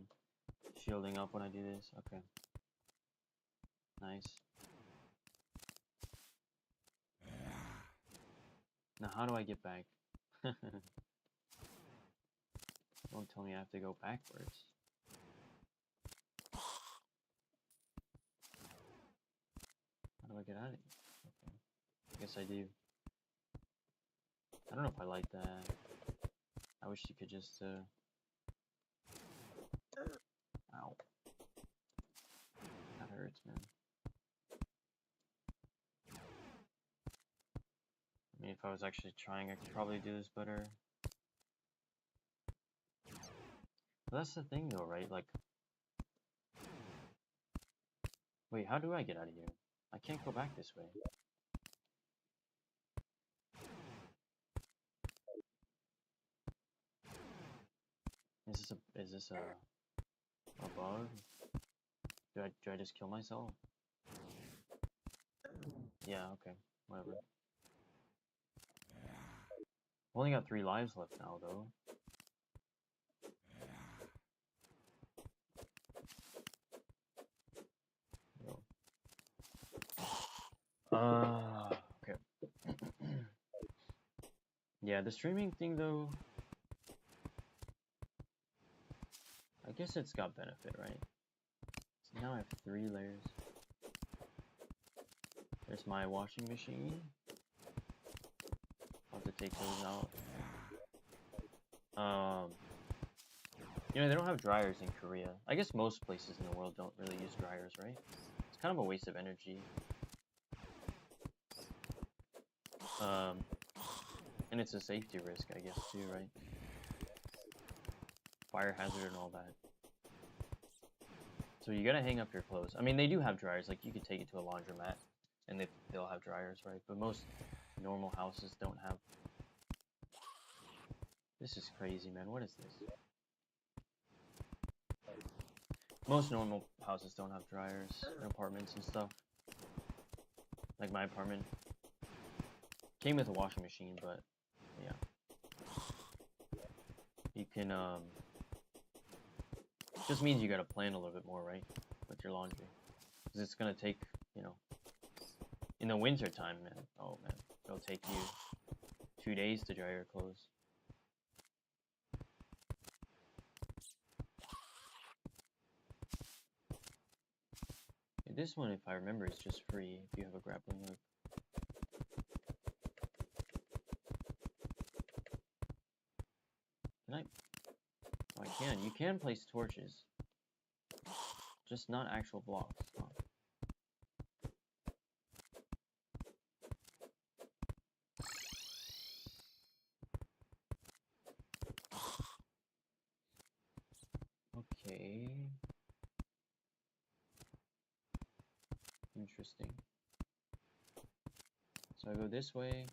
Speaker 1: shielding up when I do this. Okay. Nice. Now how do I get back? Don't tell me I have to go backwards. How do I get out of here? Okay. I guess I do. I don't know if I like that. I wish you could just, Ow. That hurts, man. I mean, if I was actually trying, I could probably do this better. But that's the thing, though, right? Like... Wait, how do I get out of here? I can't go back this way. Is this a bug? Do I just kill myself? Yeah, okay, whatever. I've only got 3 lives left now, though. Okay. Yeah, the streaming thing, though, I guess it's got benefit, right? So now I have 3 layers. There's my washing machine. I'll have to take those out. You know, they don't have dryers in Korea. I guess most places in the world don't really use dryers, right? It's kind of a waste of energy. And it's a safety risk, I guess, too, right? Fire hazard and all that. So you gotta hang up your clothes. I mean, they do have dryers. Like, you could take it to a laundromat, and they'll have dryers, right? But most normal houses don't have. This is crazy, man. What is this? Most normal houses don't have dryers in apartments and stuff. Like my apartment came with a washing machine, but yeah. You can, just means you gotta plan a little bit more, right? With your laundry. Because it's gonna take, you know, in the winter time, man. Oh, man. It'll take you 2 days to dry your clothes. This one, if I remember, is just free if you have a grappling hook. Can I? Oh, I can. You can place torches. Just not actual blocks. interesting. So I go this way.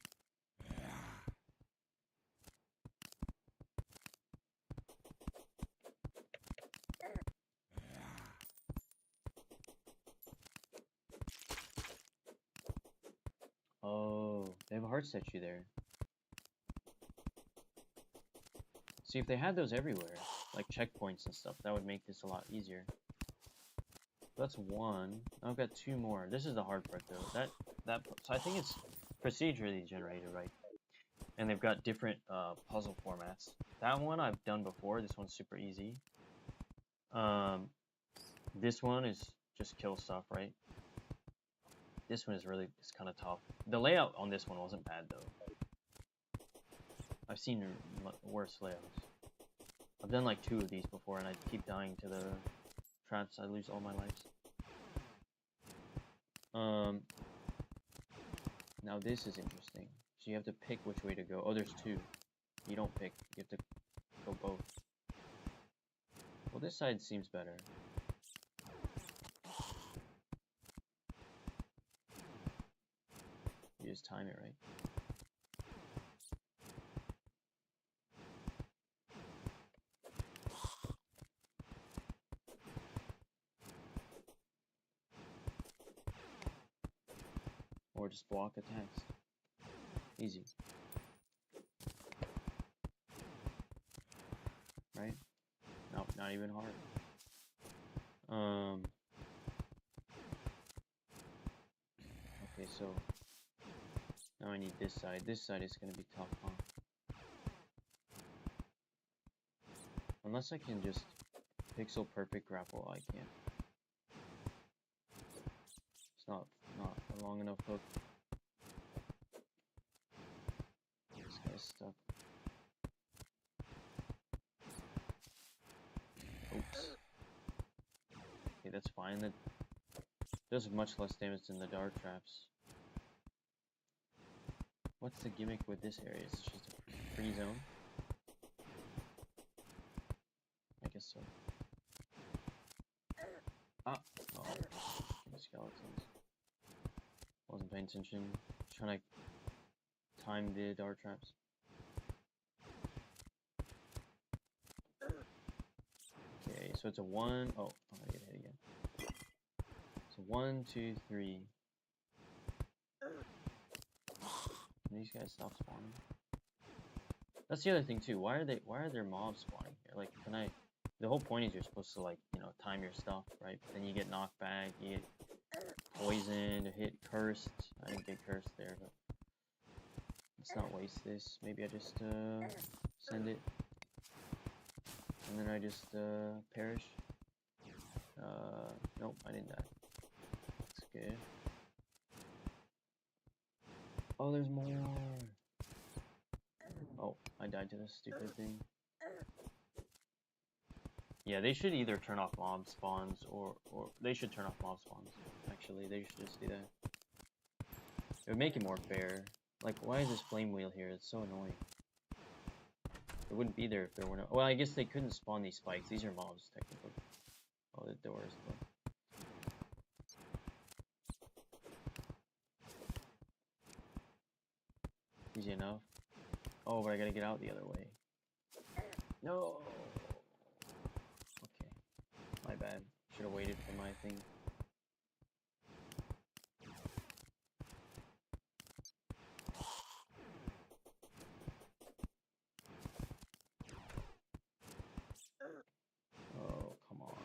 Speaker 1: Oh, they have a heart statue there. See, if they had those everywhere, like checkpoints and stuff, that would make this a lot easier. That's one. I've got two more. This is the hard part, though. So I think it's procedurally generated, right? And they've got different puzzle formats. That one I've done before. This one's super easy. This one is just kill stuff, right? This one is it's kind of tough. The layout on this one wasn't bad, though. I've seen worse layouts. I've done like 2 of these before, and I keep dying to the traps. I lose all my lives. Now this is interesting. So you have to pick which way to go. Oh, there's 2. You don't pick. You have to go both. Well, this side seems better. You just time it right. Or just block attacks. Easy. Right? No, not even hard. Okay, so now I need this side. This side is gonna be tough, huh? Unless I can just pixel perfect grapple, I can't. It's not a long enough hook. This guy's stuck. Oops. Okay, that's fine. That does much less damage than the dart traps. What's the gimmick with this area? It's just a free zone? I guess so. Ah! Oh, skeletons. Wasn't paying attention. Trying to time the dart traps. Okay, so it's a 1. Oh, I'm gonna get hit again. So 1, 2, 3. Can these guys stop spawning? That's the other thing too. Why are there mobs spawning here? Like, the whole point is you're supposed to, like, you know, time your stuff, right? But then you get knocked back, you get poisoned, hit cursed. I didn't get cursed there, but let's not waste this. Maybe I just send it. And then I just perish. Nope, I didn't die. That's good. Oh, there's more. Oh, I died to this stupid thing. Yeah, they should either turn off mob spawns or they should turn off mob spawns. Actually, they should just do that. It would make it more fair. Like, why is this flame wheel here? It's so annoying. It wouldn't be there if there were no... Well, I guess they couldn't spawn these spikes. These are mobs, technically. Oh, the doors, but... Easy enough. Oh, but I gotta get out the other way. No! Okay. My bad. Should have waited for my thing. Oh, come on.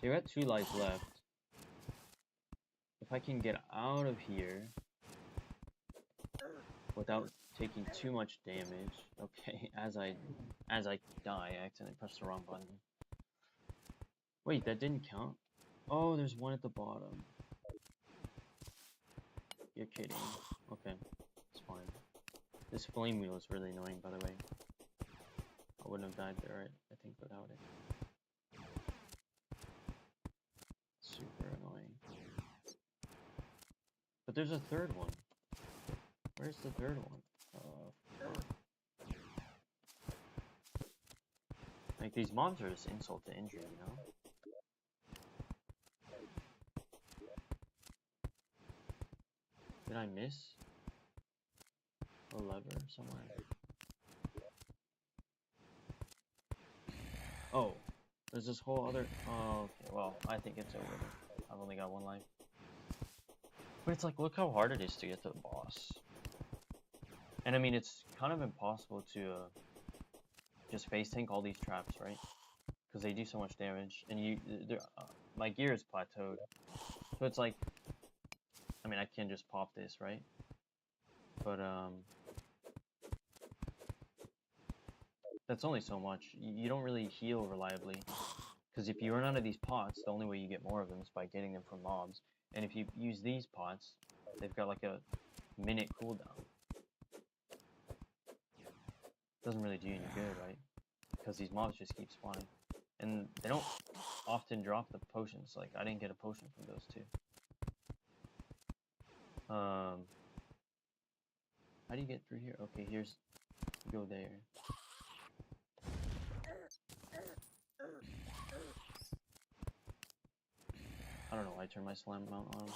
Speaker 1: So you got 2 lives left. If I can get out of here without taking too much damage. Okay, as I die, I accidentally pressed the wrong button. Wait, that didn't count? Oh, there's one at the bottom. You're kidding. Okay, it's fine. This flame wheel is really annoying, by the way. I wouldn't have died there, I think, without it. Super annoying. But there's a third one. Where's the third one? Like, these mobs are just insult to injury, you know? Did I miss a lever somewhere? Oh, there's this whole other... Oh, okay, well, I think it's over. I've only got one life. But it's like, look how hard it is to get to the boss. And I mean, it's kind of impossible to just face tank all these traps, right? Because they do so much damage. And my gear is plateaued. So it's like, I mean, I can just pop this, right? But, that's only so much. You don't really heal reliably. Because if you run out of these pots, the only way you get more of them is by getting them from mobs. And if you use these pots, they've got like a minute cooldown. Doesn't really do you any good, right? Because these mobs just keep spawning. And they don't often drop the potions. Like, I didn't get a potion from those two. How do you get through here? Okay, here's... Go there. I don't know why I turned my slam mount on.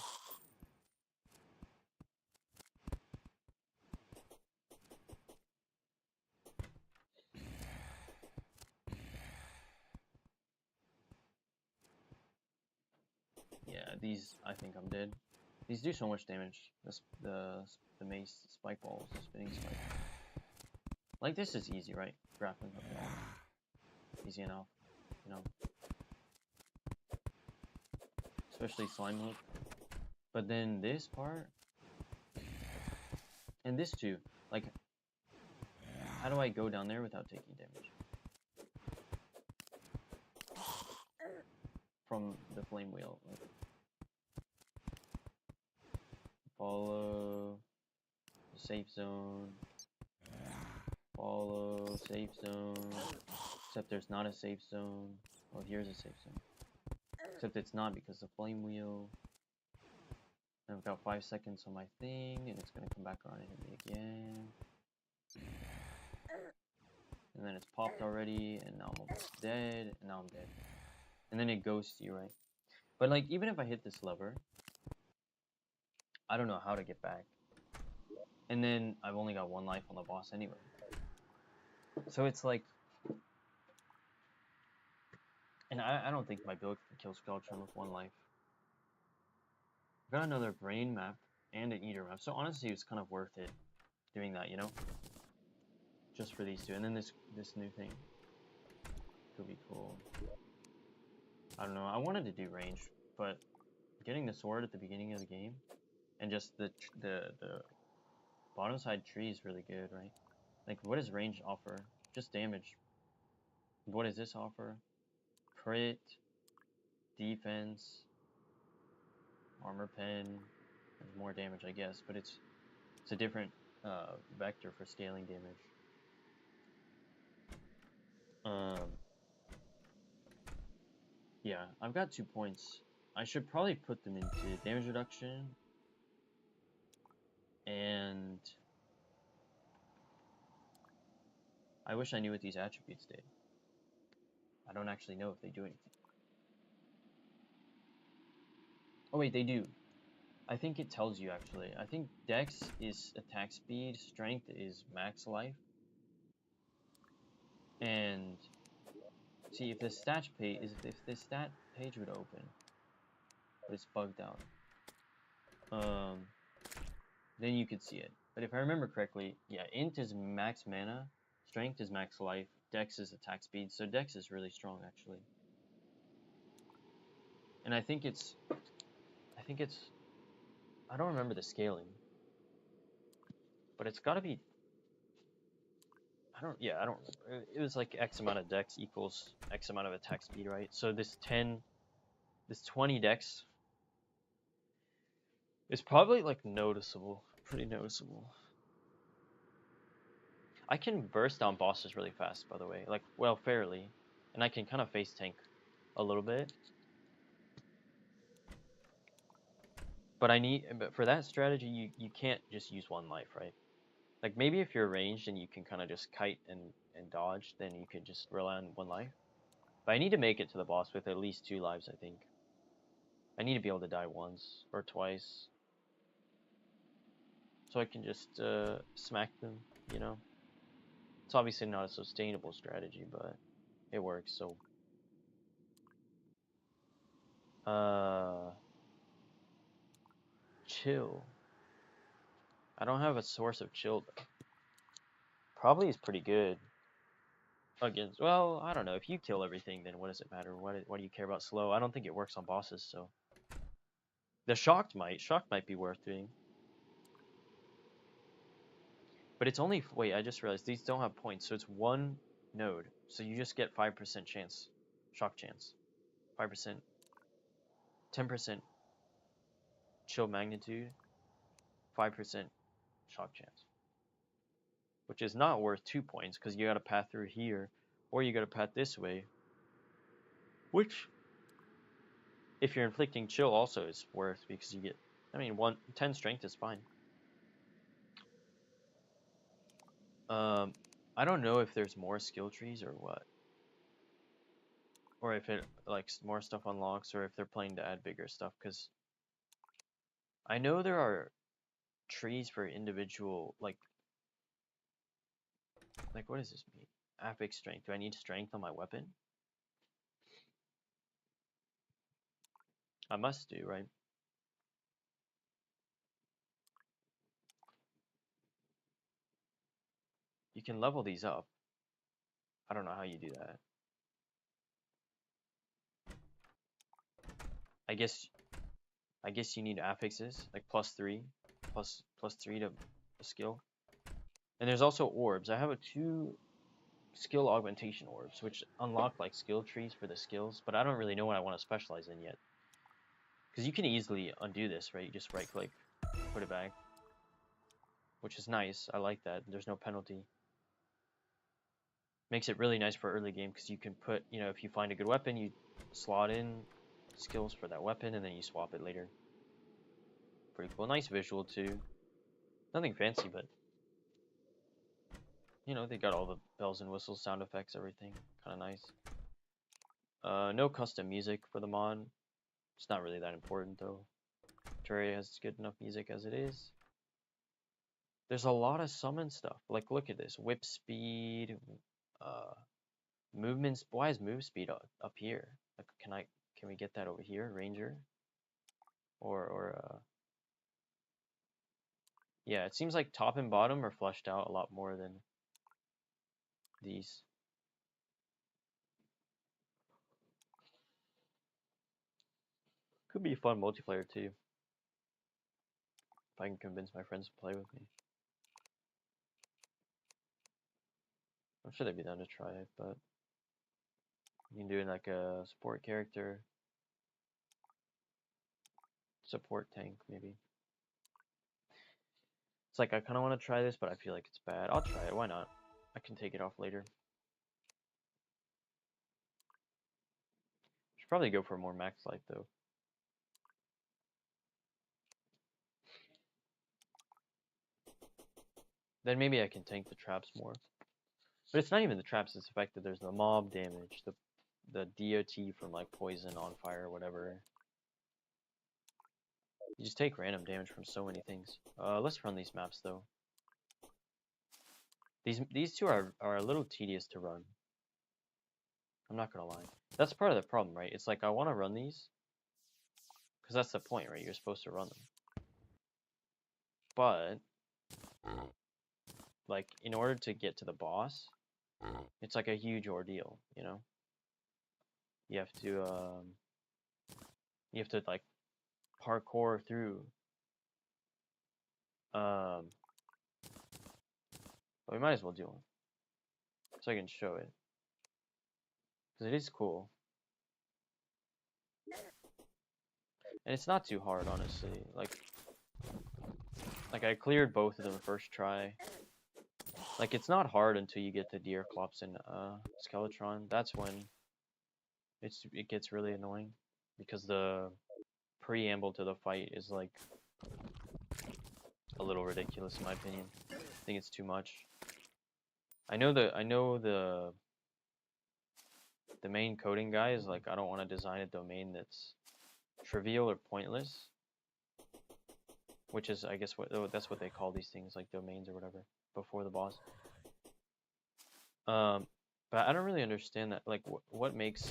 Speaker 1: Yeah, these, I think I'm dead. These do so much damage. The mace spike balls, spinning spike. Like, this is easy, right? Grappling hook. Easy enough, you know. Especially slime hook. But then this part, and this too. Like, how do I go down there without taking damage? From the flame wheel. Like, follow the safe zone. Follow safe zone. Except there's not a safe zone. Well, here's a safe zone. Except it's not because the flame wheel. And I've got 5 seconds on my thing, and it's gonna come back around and hit me again. And then it's popped already, and now I'm almost dead, and now I'm dead. And then it ghosts you, right? But like, even if I hit this lever, I don't know how to get back. And then I've only got one life on the boss anyway. So it's like... And I don't think my build can kill Skeletron with one life. I've got another brain map and an eater map, so honestly it's kind of worth it doing that, you know? Just for these two. And then this new thing could be cool. I don't know, I wanted to do range, but getting the sword at the beginning of the game and just the bottom side tree is really good, right? Like, what does range offer? Just damage. What does this offer? Crit, defense, armor pen, and more damage, I guess, but it's a different vector for scaling damage. Yeah, I've got 2 points. I should probably put them into damage reduction and I wish I knew what these attributes did. I don't actually know if they do anything. Oh wait, they do. I think it tells you actually. I think Dex is attack speed, Strength is max life. And see if the stat page would open, but it's bugged out. Then you could see it. But if I remember correctly, yeah, Int is max mana, Strength is max life, Dex is attack speed, so Dex is really strong actually. And I think it's, I don't remember the scaling, but it's got to be, I don't remember. It was like X amount of Dex equals X amount of attack speed, right? So this 20 Dex is probably like noticeable, pretty noticeable. I can burst down bosses really fast, by the way, like, well, fairly, and I can kind of face tank a little bit. But for that strategy, you can't just use one life, right? Like, maybe if you're ranged and you can kind of just kite and dodge, then you could just rely on one life. But I need to make it to the boss with at least 2 lives, I think. I need to be able to die once or twice. so I can just smack them, you know? It's obviously not a sustainable strategy, but it works, so. Chill. I don't have a source of chill, though. Probably is pretty good. Against, well, I don't know. If you kill everything, then what does it matter? What do you care about slow? I don't think it works on bosses, so. The shocked might. Shocked might be worth doing. But it's only, wait, I just realized these don't have points, so it's one node. So you just get 5% chance. Shock chance. 5%. 10% chill magnitude. 5% shock chance. Which is not worth 2 points, because you gotta path through here, or you gotta path this way. Which, if you're inflicting chill, also is worth, because you get, I mean, 10 strength is fine. I don't know if there's more skill trees or what. Or if it, like, more stuff unlocks, or if they're planning to add bigger stuff, because I know there are trees for individual, like, what does this mean? Affix strength. Do I need strength on my weapon? I must do, right? You can level these up. I don't know how you do that. I guess you need affixes, like +3, +3 to a skill. And there's also orbs. I have 2 skill augmentation orbs, which unlock like skill trees for the skills, but I don't really know what I want to specialize in yet. Because you can easily undo this, right? You just right click, put it back, which is nice. I like that. There's no penalty. Makes it really nice for early game because you can put, you know, if you find a good weapon, you slot in skills for that weapon and then you swap it later. Pretty cool. Nice visual too. Nothing fancy, but you know, they got all the bells and whistles, sound effects, everything. Kind of nice. No custom music for the mod. It's not really that important though. Terraria has good enough music as it is. There's a lot of summon stuff. Like, look at this. Whip speed, movements. Why is move speed up here? Like, can we get that over here? Ranger? Yeah, it seems like top and bottom are fleshed out a lot more than these. Could be fun multiplayer too. If I can convince my friends to play with me. I'm sure they'd be down to try it, but you can do it like a support character. Support tank, maybe. It's like, I kind of want to try this, but I feel like it's bad. I'll try it, why not? I can take it off later. Should probably go for more max life though. Then maybe I can tank the traps more. But it's not even the traps, it's the fact that there's the mob damage, the DOT from like poison, on fire, whatever. You just take random damage from so many things. Let's run these maps though. These two are a little tedious to run. I'm not gonna lie. That's part of the problem, right? It's like I want to run these because that's the point, right? You're supposed to run them. But like, in order to get to the boss, it's like a huge ordeal, you know? You have to like parkour through. But we might as well do one so I can show it because it is cool. And it's not too hard, honestly. Like I cleared both of them first try. Like, it's not hard until you get to Deerclops and Skeletron. That's when it gets really annoying because the preamble to the fight is like a little ridiculous in my opinion. I think it's too much. I know the main coding guy is like, I don't want to design a domain that's trivial or pointless. which is, I guess, that's what they call these things, like domains or whatever, before the boss. But I don't really understand that. Like, what makes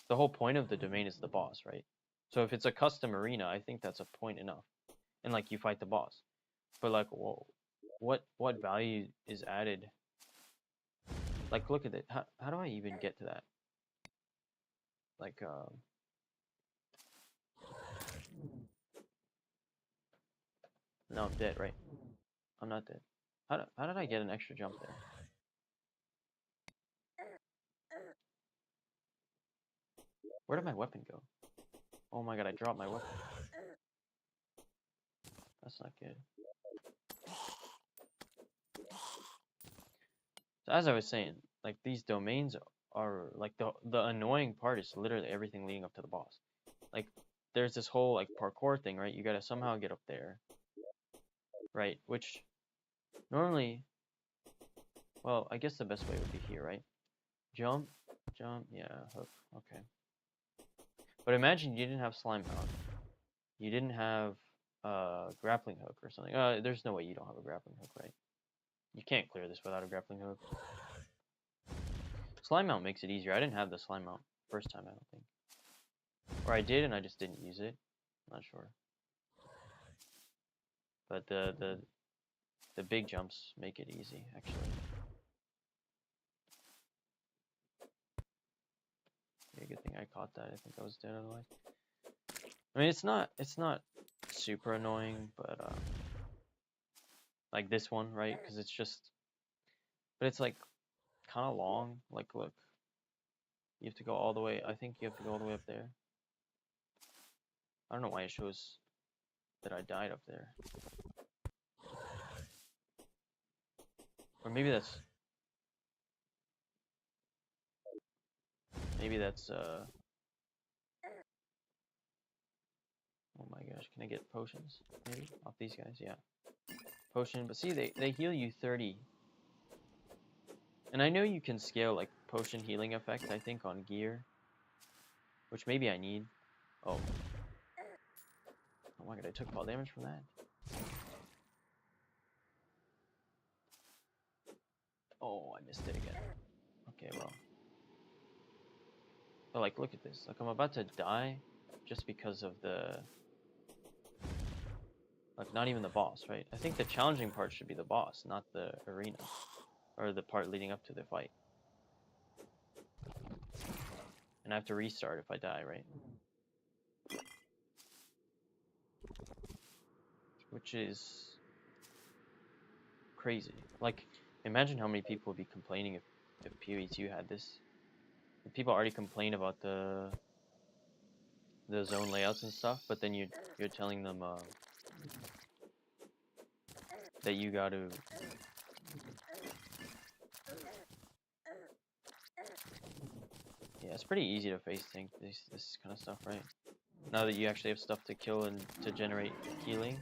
Speaker 1: the whole point of the domain is the boss, right? So if it's a custom arena, I think that's a point enough, and like you fight the boss. But like, whoa, what value is added? Like, look at it. How do I even get to that? Like, no, I'm dead, right? I'm not dead. How did I get an extra jump there? Where did my weapon go? Oh my god, I dropped my weapon. That's not good. So as I was saying, like these domains are like the annoying part is literally everything leading up to the boss. Like there's this whole like parkour thing, right? You gotta somehow get up there, right? Which normally, well, I guess the best way would be here, right? Jump, jump, yeah, hook, okay. But imagine you didn't have slime mount. You didn't have grappling hook or something. There's no way you don't have a grappling hook, right? You can't clear this without a grappling hook. Slime mount makes it easier. I didn't have the slime mount first time, I don't think. Or I did and I just didn't use it. I'm not sure. But the big jumps make it easy, actually. Yeah, good thing I caught that. I think I was dead otherwise. I mean, it's not super annoying, but like this one, right? Because it's just, but it's like kind of long. Like, look, you have to go all the way. I think you have to go all the way up there. I don't know why it shows that I died up there. Or maybe that's oh my gosh, can I get potions maybe off these guys? Yeah, potion. But see, they heal you 30. And I know you can scale like potion healing effect, I think, on gear, which maybe I need. Oh, oh my god, I took fall damage from that. Oh, I missed it again. Okay, well. But like, look at this. Like, I'm about to die just because of the, like, not even the boss, right? I think the challenging part should be the boss, not the arena, or the part leading up to the fight. And I have to restart if I die, right? Which is crazy. Like, imagine how many people would be complaining if PoE2 had this. People already complain about the zone layouts and stuff, but then you're telling them that you got to. Yeah, it's pretty easy to face tank this kind of stuff, right? Now that you actually have stuff to kill and to generate healing.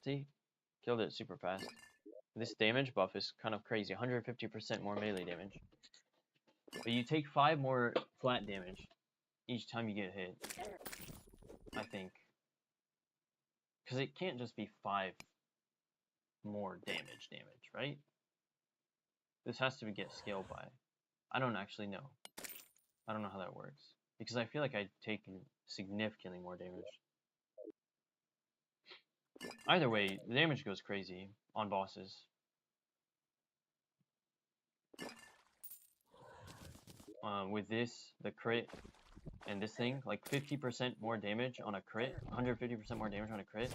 Speaker 1: See? Killed it super fast. This damage buff is kind of crazy. 150% more melee damage. But you take 5 more flat damage each time you get hit, I think. Because it can't just be 5 more damage, right? This has to get scaled by. I don't actually know. I don't know how that works. Because I feel like I'd taken significantly more damage. Either way, the damage goes crazy on bosses. With this, the crit, and this thing, like 50% more damage on a crit, 150% more damage on a crit.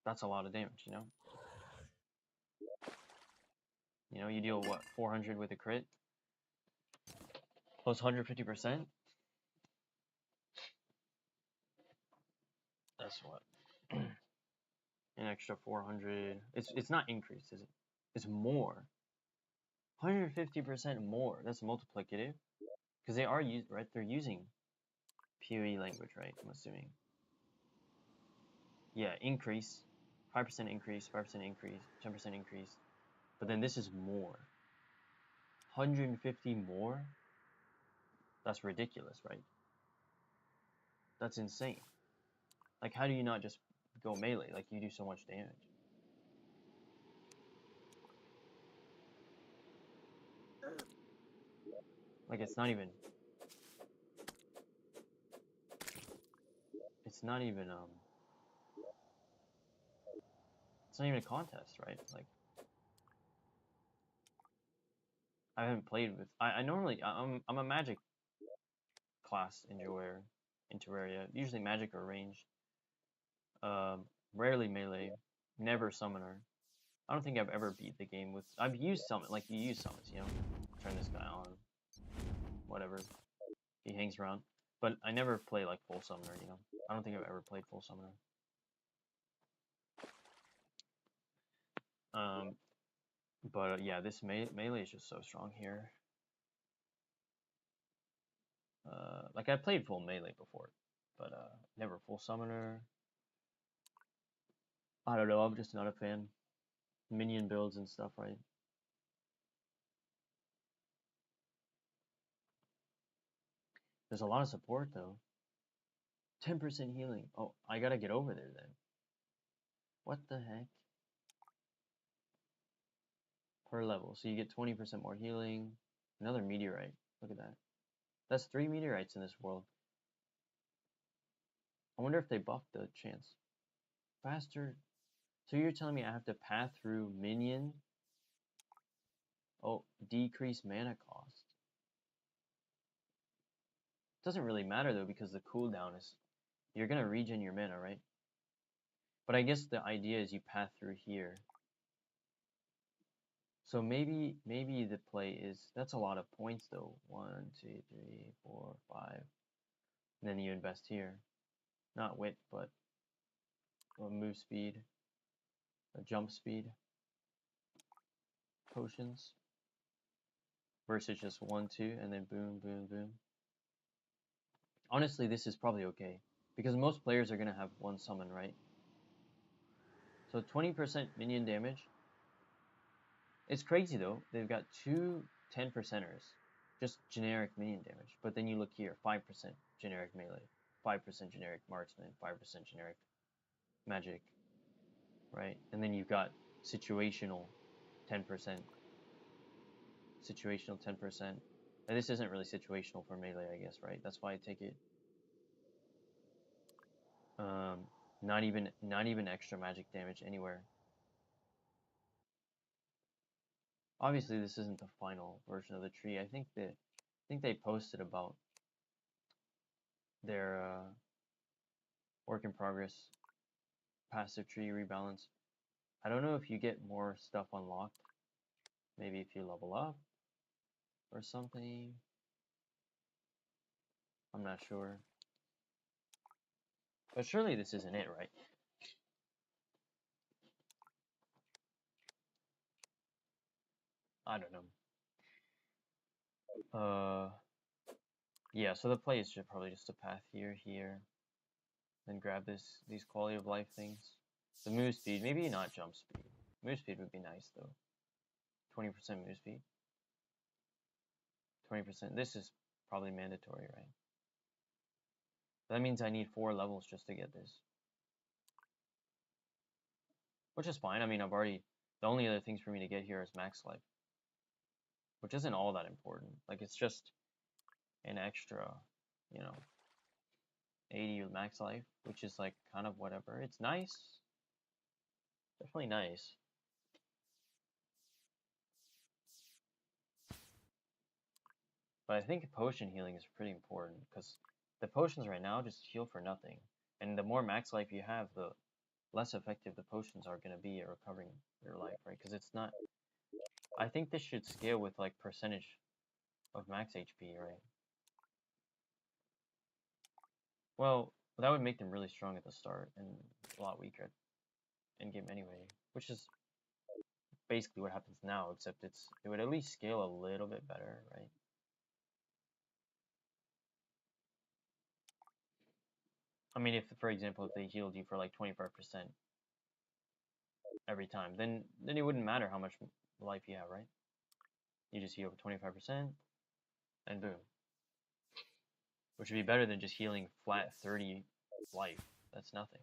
Speaker 1: That's a lot of damage, you know? You know, you deal, what, 400 with a crit? Plus 150%? That's what? An extra 400. It's not increased, is it? It's more. 150% more. That's multiplicative. Because they are right? They're using PoE language, right? I'm assuming. Yeah, increase. 5% increase, 5% increase, 10% increase. But then this is more. 150 more? That's ridiculous, right? That's insane. Like, how do you not just go melee? Like, you do so much damage. Like, it's not even... It's not even, It's not even a contest, right? Like, I haven't played with... I normally... I'm a magic class enjoyer in Terraria. Usually magic or ranged. Rarely melee. Never summoner. I don't think I've ever beat the game with... I've used summon, like you use summons, you know? Turn this guy on. Whatever. He hangs around. But I never play like full summoner, you know? I don't think I've ever played full summoner. But yeah, this melee is just so strong here. Like I played full melee before, but never full summoner. I don't know, I'm just not a fan. Minion builds and stuff, right? There's a lot of support though. 10% healing. Oh, I gotta get over there then. What the heck? Per level. So you get 20% more healing. Another meteorite. Look at that. That's 3 meteorites in this world. I wonder if they buffed the chance. Faster. So you're telling me I have to path through minion? Oh, decrease mana cost. Doesn't really matter though because the cooldown is... You're gonna regen your mana, right? But I guess the idea is you path through here. So maybe the play is... That's a lot of points though. 1, 2, 3, 4, 5. And then you invest here. Not wit, but move speed. A jump speed. Potions. Versus just 1, 2, and then boom, boom, boom. Honestly, this is probably okay. Because most players are gonna have one summon, right? So 20% minion damage. It's crazy though. They've got two 10%ers, just generic minion damage. But then you look here, 5% generic melee, 5% generic marksman, 5% generic magic, right? And then you've got situational 10%, situational 10%. And this isn't really situational for melee, I guess, right? That's why I take it. Not even extra magic damage anywhere. Obviously, this isn't the final version of the tree. I think they posted about their work in progress passive tree rebalance. I don't know if you get more stuff unlocked. Maybe if you level up or something. I'm not sure. But surely this isn't it, right? I don't know. Yeah, so the play is probably just a path here, then grab these quality of life things. The move speed, maybe not jump speed. Move speed would be nice though. 20% move speed. 20%. This is probably mandatory, right? But that means I need 4 levels just to get this. Which is fine. I mean, the only other things for me to get here is max life. Which isn't all that important. Like, it's just an extra, 80 max life, which is like kind of whatever. It's nice. Definitely nice. But I think potion healing is pretty important because the potions right now just heal for nothing. And the more max life you have, the less effective the potions are going to be at recovering your life, right? Because it's not... I think this should scale with like percentage of max HP, right? Well, that would make them really strong at the start and a lot weaker at endgame anyway, which is basically what happens now, except it would at least scale a little bit better, right? I mean, if, for example, if they healed you for like 25%, every time. Then it wouldn't matter how much life you have, right? You just heal 25%, and boom. Which would be better than just healing flat 30 life. That's nothing.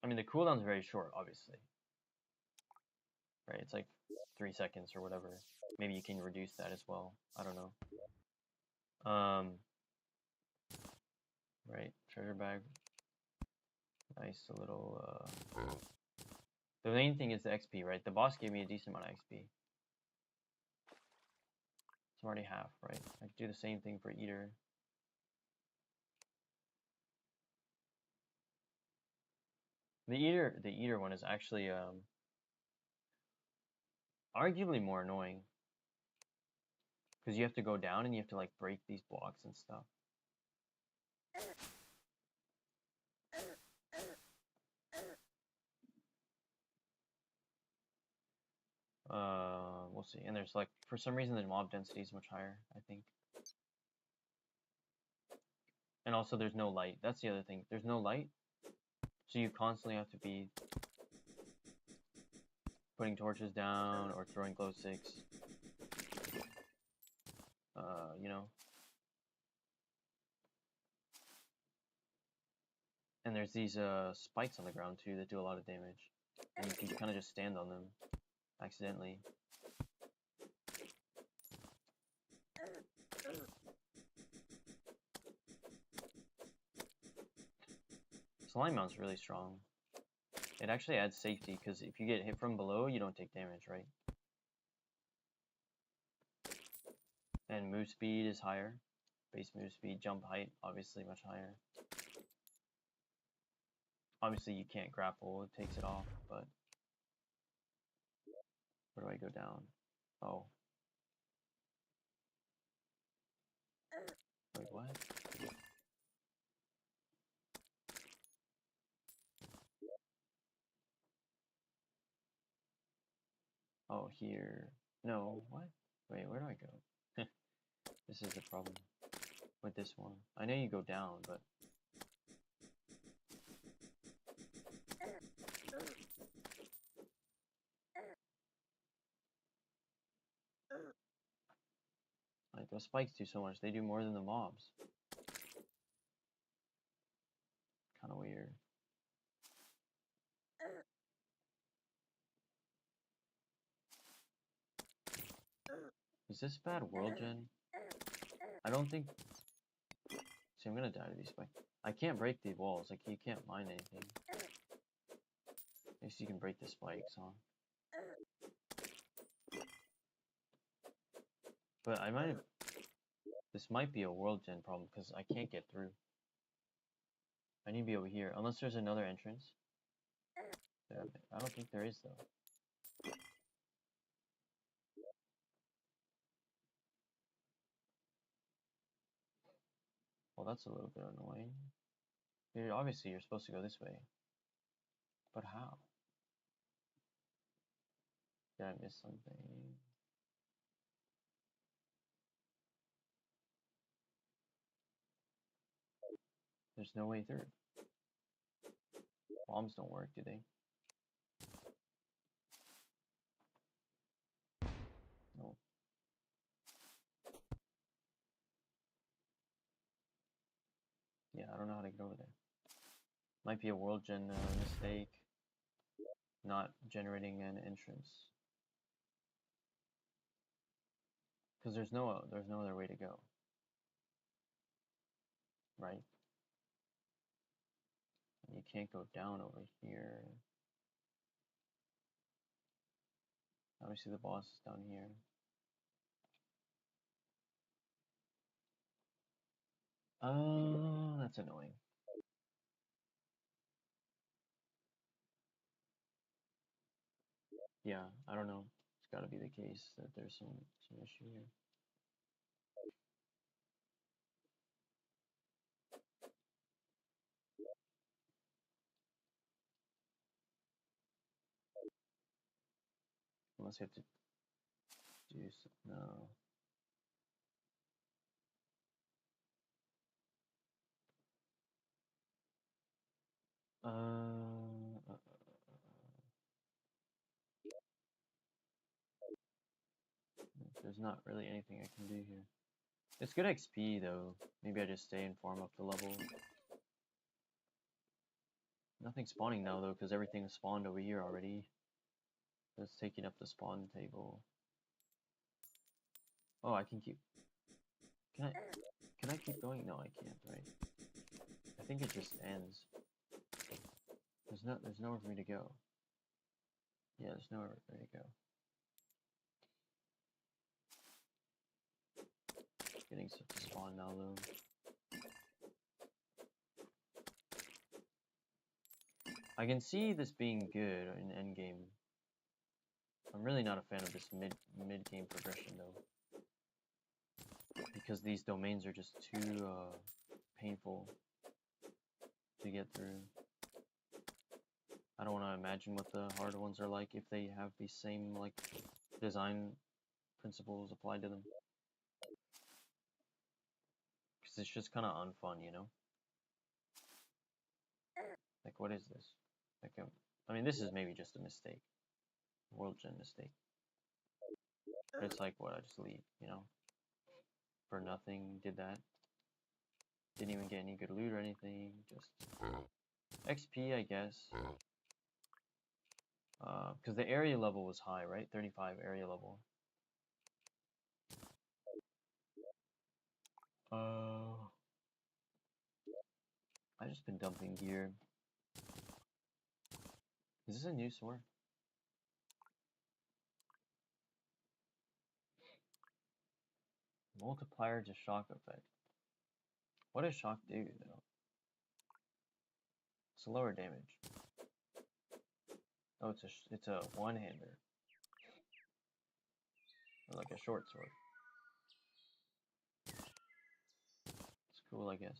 Speaker 1: I mean, the cooldown's very short, obviously. Right? It's like 3 seconds or whatever. Maybe you can reduce that as well. I don't know. Right? Treasure bag. Nice little, The main thing is the XP, right? The boss gave me a decent amount of XP. It's already half, right? I could do the same thing for Eater. The Eater one is actually arguably more annoying. Because you have to go down and you have to like break these blocks and stuff. We'll see. And there's like, for some reason the mob density is much higher, I think. And also there's no light. That's the other thing. There's no light. So you constantly have to be putting torches down or throwing glow sticks. You know. And there's these spikes on the ground too that do a lot of damage. And you can kind of just stand on them accidentally. Slime Mount's really strong. It actually adds safety because if you get hit from below, you don't take damage, right? And move speed is higher. Base move speed, jump height, obviously much higher. Obviously you can't grapple, it takes it off, but... Where do I go down? Oh. Wait, what? Oh, here. No, what? Wait, where do I go? This is the problem with this one. I know you go down, but... Like, those spikes do so much. They do more than the mobs. Kind of weird. Is this bad world gen? I don't think... See, I'm gonna die to these spikes. I can't break the walls. Like, you can't mine anything. At least you can break the spikes, huh? But I might have... This might be a world gen problem, because I can't get through. I need to be over here. Unless there's another entrance. Yeah, I don't think there is, though. Well, that's a little bit annoying. Obviously, you're supposed to go this way. But how? Did I miss something? There's no way through. Bombs don't work, do they? No. Yeah, I don't know how to get over there. Might be a world gen mistake. Not generating an entrance. Because there's no other way to go. Right? And you can't go down over here. Obviously the boss is down here. Oh, that's annoying. Yeah, I don't know. It's gotta be the case that there's some issue here. Unless you have to do no. There's not really anything I can do here. It's good XP though. Maybe I just stay and farm up the level. Nothing's spawning now though, because everything's spawned over here already. That's taking up the spawn table. Oh, I can keep. Can I keep going? No, I can't. Right. I think it just ends. There's nowhere for me to go. Yeah, there's nowhere for me to go. Getting stuff to spawn now though. I can see this being good in endgame. I'm really not a fan of this mid-game progression though, because these domains are just too painful to get through. I don't want to imagine what the hard ones are like if they have these same like design principles applied to them. Because it's just kind of unfun, you know? Like, what is this? Like, I mean, this is maybe just a mistake. World gen mistake. But it's like, what, I just leave, you know? For nothing, did that. Didn't even get any good loot or anything, just XP, I guess. Because the area level was high, right? 35 area level. I've just been dumping gear. Is this a new sword? Multiplier to shock effect. What does shock do, though? It's a lower damage. Oh, it's a one-hander. Or like a short sword. It's cool, I guess.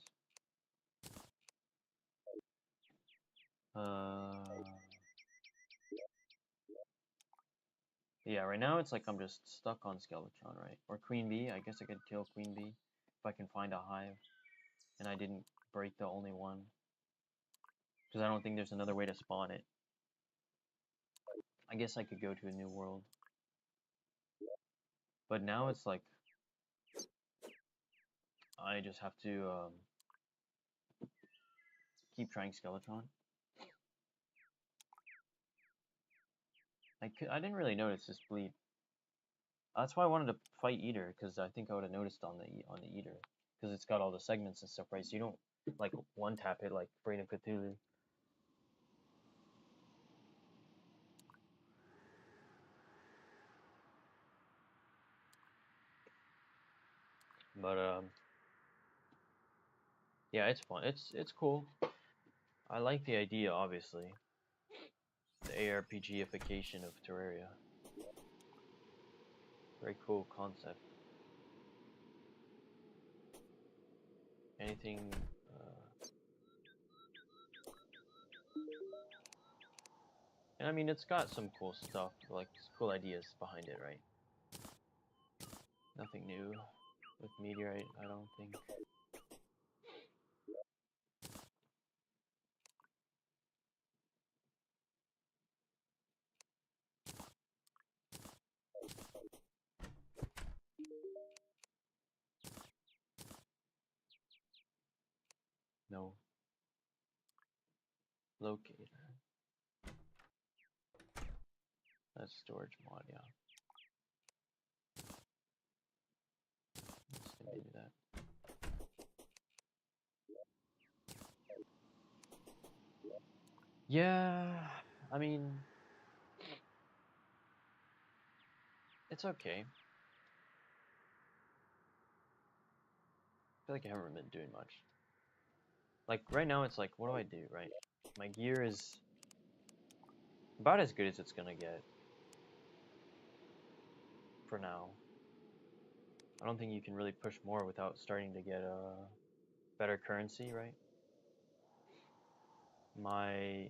Speaker 1: Yeah, right now it's like I'm just stuck on Skeletron, right? Or Queen Bee. I guess I could kill Queen Bee if I can find a hive. And I didn't break the only one. Because I don't think there's another way to spawn it. I guess I could go to a new world. But now it's like I just have to keep trying Skeletron. I didn't really notice this bleed. That's why I wanted to fight Eater, because I think I would have noticed on the Eater, because it's got all the segments and stuff, right? So you don't like one tap it like Brain of Cthulhu. But yeah, it's fun. It's cool. I like the idea, obviously. The ARPG-ification of Terraria. Very cool concept. Anything. And I mean, it's got some cool stuff, like cool ideas behind it, right? Nothing new with Meteorite, I don't think. No. Locator. That's storage mod, yeah. Let's maybe do that. Yeah, I mean, it's okay. I feel like I haven't been doing much. Like, right now it's like, what do I do, right? My gear is about as good as it's gonna get. For now. I don't think you can really push more without starting to get a better currency, right? My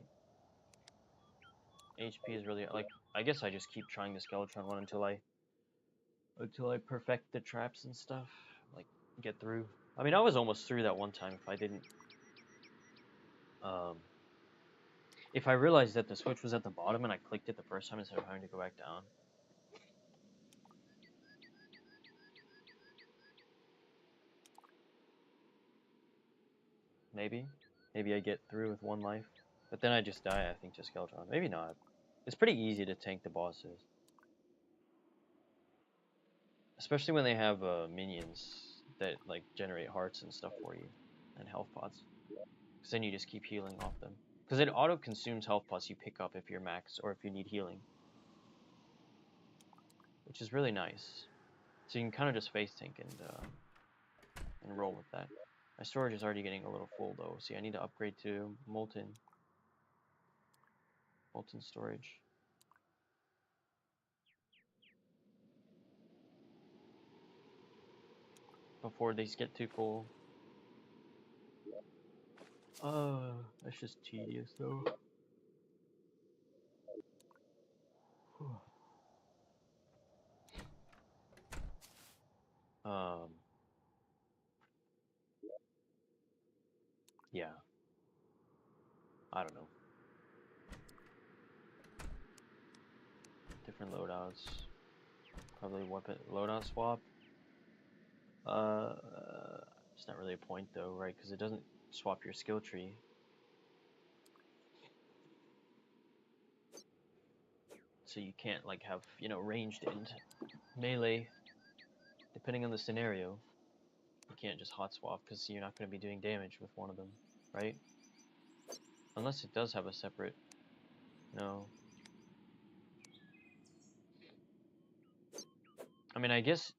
Speaker 1: HP is really, like, I guess I just keep trying the Skeletron one until I perfect the traps and stuff, like, get through. I mean, I was almost through that one time if I didn't, If I realized that the switch was at the bottom and I clicked it the first time instead of having to go back down. Maybe. Maybe I get through with 1 life. But then I just die, I think, to Skeletron. Maybe not. It's pretty easy to tank the bosses. Especially when they have minions that like generate hearts and stuff for you. And health pots. Because then you just keep healing off them. Because it auto-consumes health pots you pick up if you're max or if you need healing. Which is really nice. So you can kind of just face tank and roll with that. My storage is already getting a little full though. See, I need to upgrade to molten storage. Before these get too full. That's just tedious though. Um, yeah. I don't know. Different loadouts. Probably weapon loadout swap. It's not really a point though, right? Because it doesn't swap your skill tree. So you can't like have, you know, ranged and melee. Depending on the scenario, you can't just hot swap because you're not going to be doing damage with one of them, right? Unless it does have a separate. No. I mean, I guess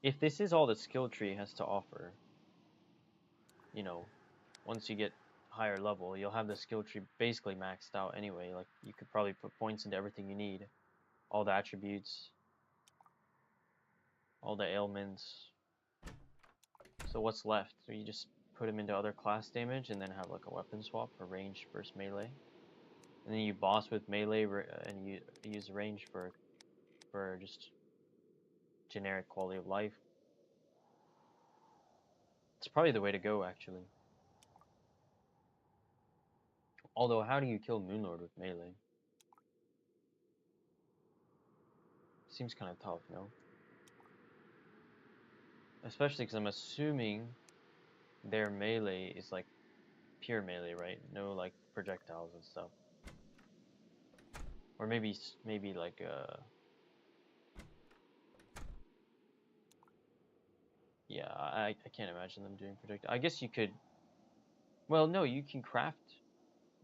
Speaker 1: if this is all the skill tree has to offer, you know, once you get higher level, you'll have the skill tree basically maxed out anyway. Like, you could probably put points into everything you need. All the attributes, all the ailments. So what's left? So you just put them into other class damage and then have like a weapon swap for range versus melee. And then you boss with melee and you use range for just generic quality of life. It's probably the way to go, actually. Although, how do you kill Moonlord with melee? Seems kind of tough, no? Especially because I'm assuming their melee is like pure melee, right? No like projectiles and stuff. Or maybe like yeah, I can't imagine them doing projectiles. I guess you could. Well, no, you can craft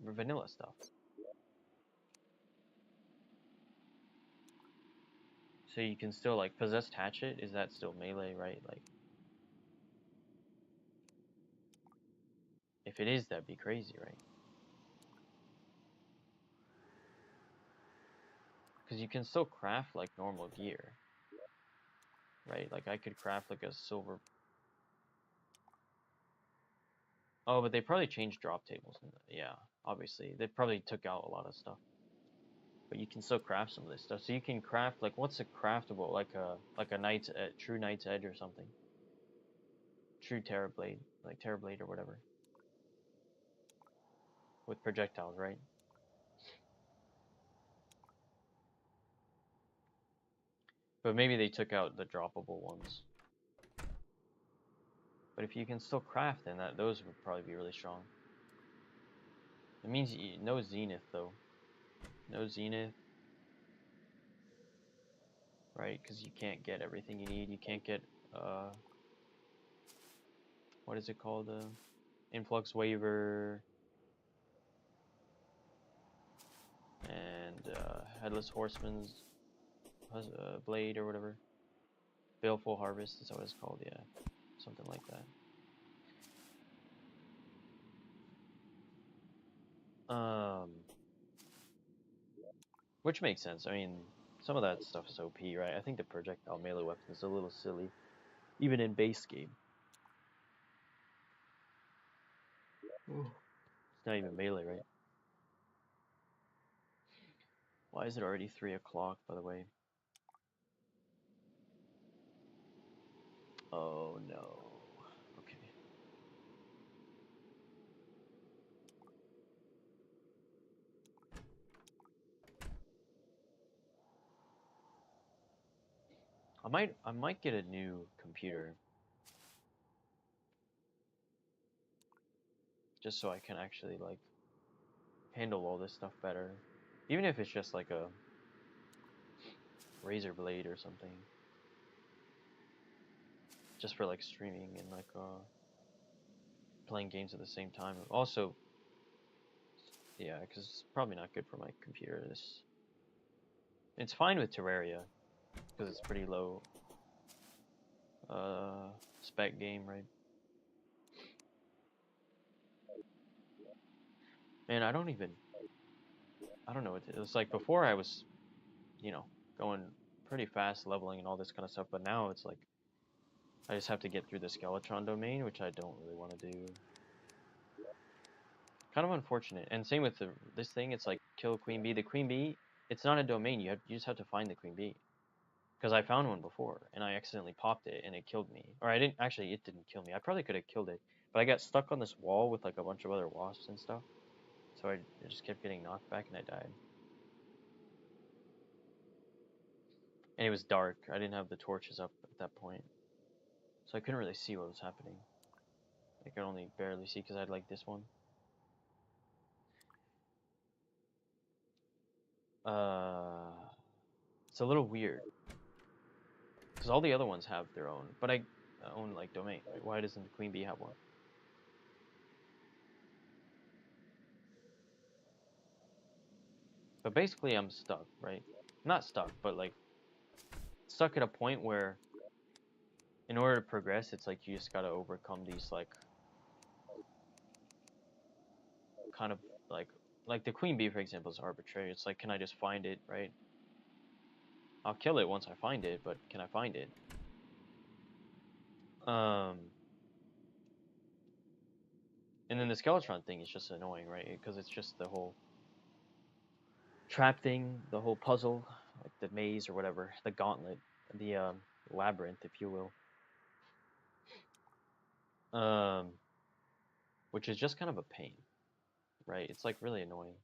Speaker 1: vanilla stuff. So you can still like possessed hatchet. Is that still melee, right? Like, if it is, that'd be crazy, right? Because you can still craft like normal gear, right? Like I could craft like a silver. Oh, but they probably changed drop tables. Yeah, obviously they probably took out a lot of stuff. But you can still craft some of this stuff. So you can craft like what's a craftable like a knight's true knight's edge or something. True Terra Blade, like Terra Blade or whatever. With projectiles, right? But maybe they took out the droppable ones. But if you can still craft, then those would probably be really strong. It means no Zenith though. No Zenith. Right, because you can't get everything you need. You can't get what is it called? Influx waiver and headless horseman's blade or whatever. Baleful harvest is what it's called. Yeah, something like that. Which makes sense. I mean, some of that stuff is OP, right? I think the projectile melee weapon is a little silly, even in base game. It's not even melee, right? Why is it already 3 o'clock, by the way? Oh no. Okay. I might get a new computer just so I can actually like handle all this stuff better. Even if it's just like a razor blade or something. Just for like streaming and like playing games at the same time. Also, yeah, because it's probably not good for my computer. It's fine with Terraria because it's pretty low spec game, right? And I don't know. It was like before I was, you know, going pretty fast, leveling and all this kind of stuff. But now it's like I just have to get through the Skeletron domain, which I don't really want to do. Kind of unfortunate. And same with this thing. It's like kill Queen Bee. The Queen Bee, it's not a domain. You just have to find the Queen Bee. Because I found one before and I accidentally popped it and it killed me. Or I didn't actually. It didn't kill me. I probably could have killed it, but I got stuck on this wall with like a bunch of other wasps and stuff. So I just kept getting knocked back and I died. And it was dark. I didn't have the torches up at that point, so I couldn't really see what was happening. I could only barely see because I had like this one. It's a little weird because all the other ones have their own, but I own like domain. Right? Why doesn't the Queen Bee have one? But basically, I'm stuck, right? Not stuck, but like stuck at a point where, in order to progress, it's like you just gotta overcome these like kind of like the Queen Bee, for example, is arbitrary. It's like, can I just find it, right? I'll kill it once I find it, but can I find it? Um, and then the Skeletron thing is just annoying, right? Because it's just the whole trap thing, the whole puzzle, like the maze or whatever, the gauntlet, the labyrinth, if you will. Which is just kind of a pain, right? It's like really annoying.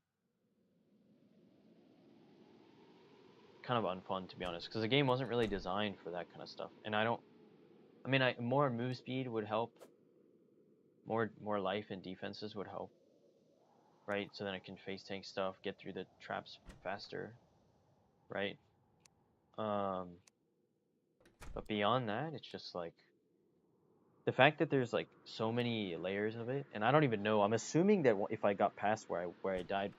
Speaker 1: Kind of unfun, to be honest, because the game wasn't really designed for that kind of stuff. And I mean, more move speed would help. More life and defenses would help, right? So then I can face tank stuff, get through the traps faster, right? Um, but beyond that, it's just like the fact that there's like so many layers of it, and I don't even know. I'm assuming that if I got past where I died,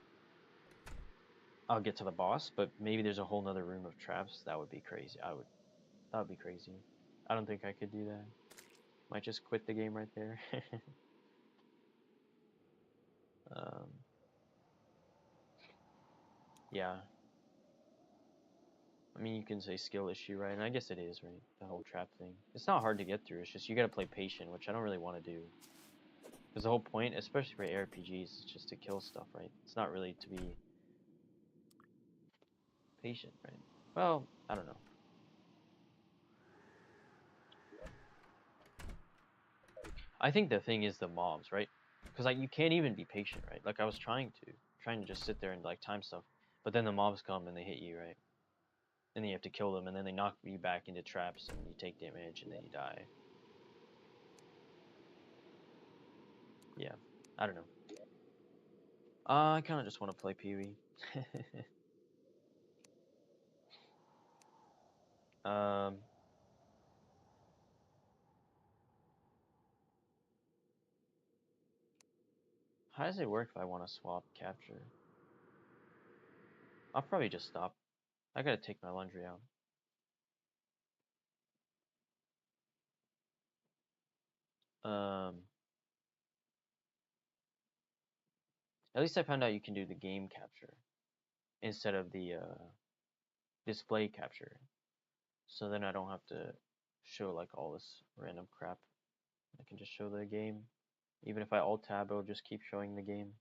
Speaker 1: I'll get to the boss. But maybe there's a whole nother room of traps. That would be crazy. That would be crazy. I don't think I could do that. Might just quit the game right there. um, yeah. I mean, you can say skill issue, right? And I guess it is, right? The whole trap thing. It's not hard to get through. It's just you gotta play patient, which I don't really want to do. Because the whole point, especially for ARPGs, is just to kill stuff, right? It's not really to be patient, right? Well, I don't know. I think the thing is the mobs, right? Because like you can't even be patient, right? Like I was trying to just sit there and like time stuff, but then the mobs come and they hit you, right? And then you have to kill them, and then they knock you back into traps, and you take damage, and then you die. Yeah, I don't know. I kind of just want to play Pee-wee. um, how does it work if I want to swap capture? I'll probably just stop. I gotta take my laundry out. Um, at least I found out you can do the game capture instead of the display capture. So then I don't have to show like all this random crap. I can just show the game. Even if I alt tab, it'll just keep showing the game.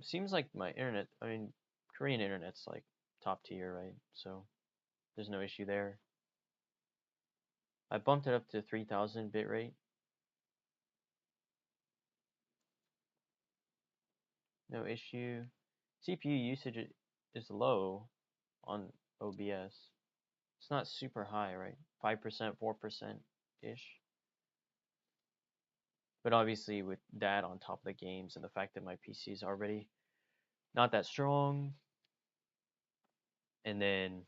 Speaker 1: Seems like my internet, I mean, Korean internet's like top tier, right? So there's no issue there. I bumped it up to 3000 bitrate. No issue. CPU usage is low on OBS. It's not super high, right? 5%, 4% ish. But obviously, with that on top of the games and the fact that my PC is already not that strong, and then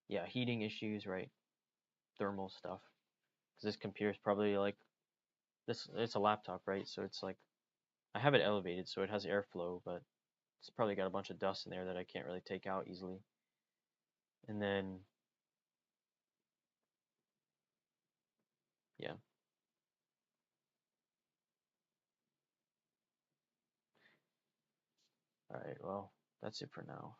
Speaker 1: yeah, heating issues, right? Thermal stuff. Because this computer is probably like this. It's a laptop, right? So it's like I have it elevated, so it has airflow, but it's probably got a bunch of dust in there that I can't really take out easily. And then yeah. All right. Well, that's it for now.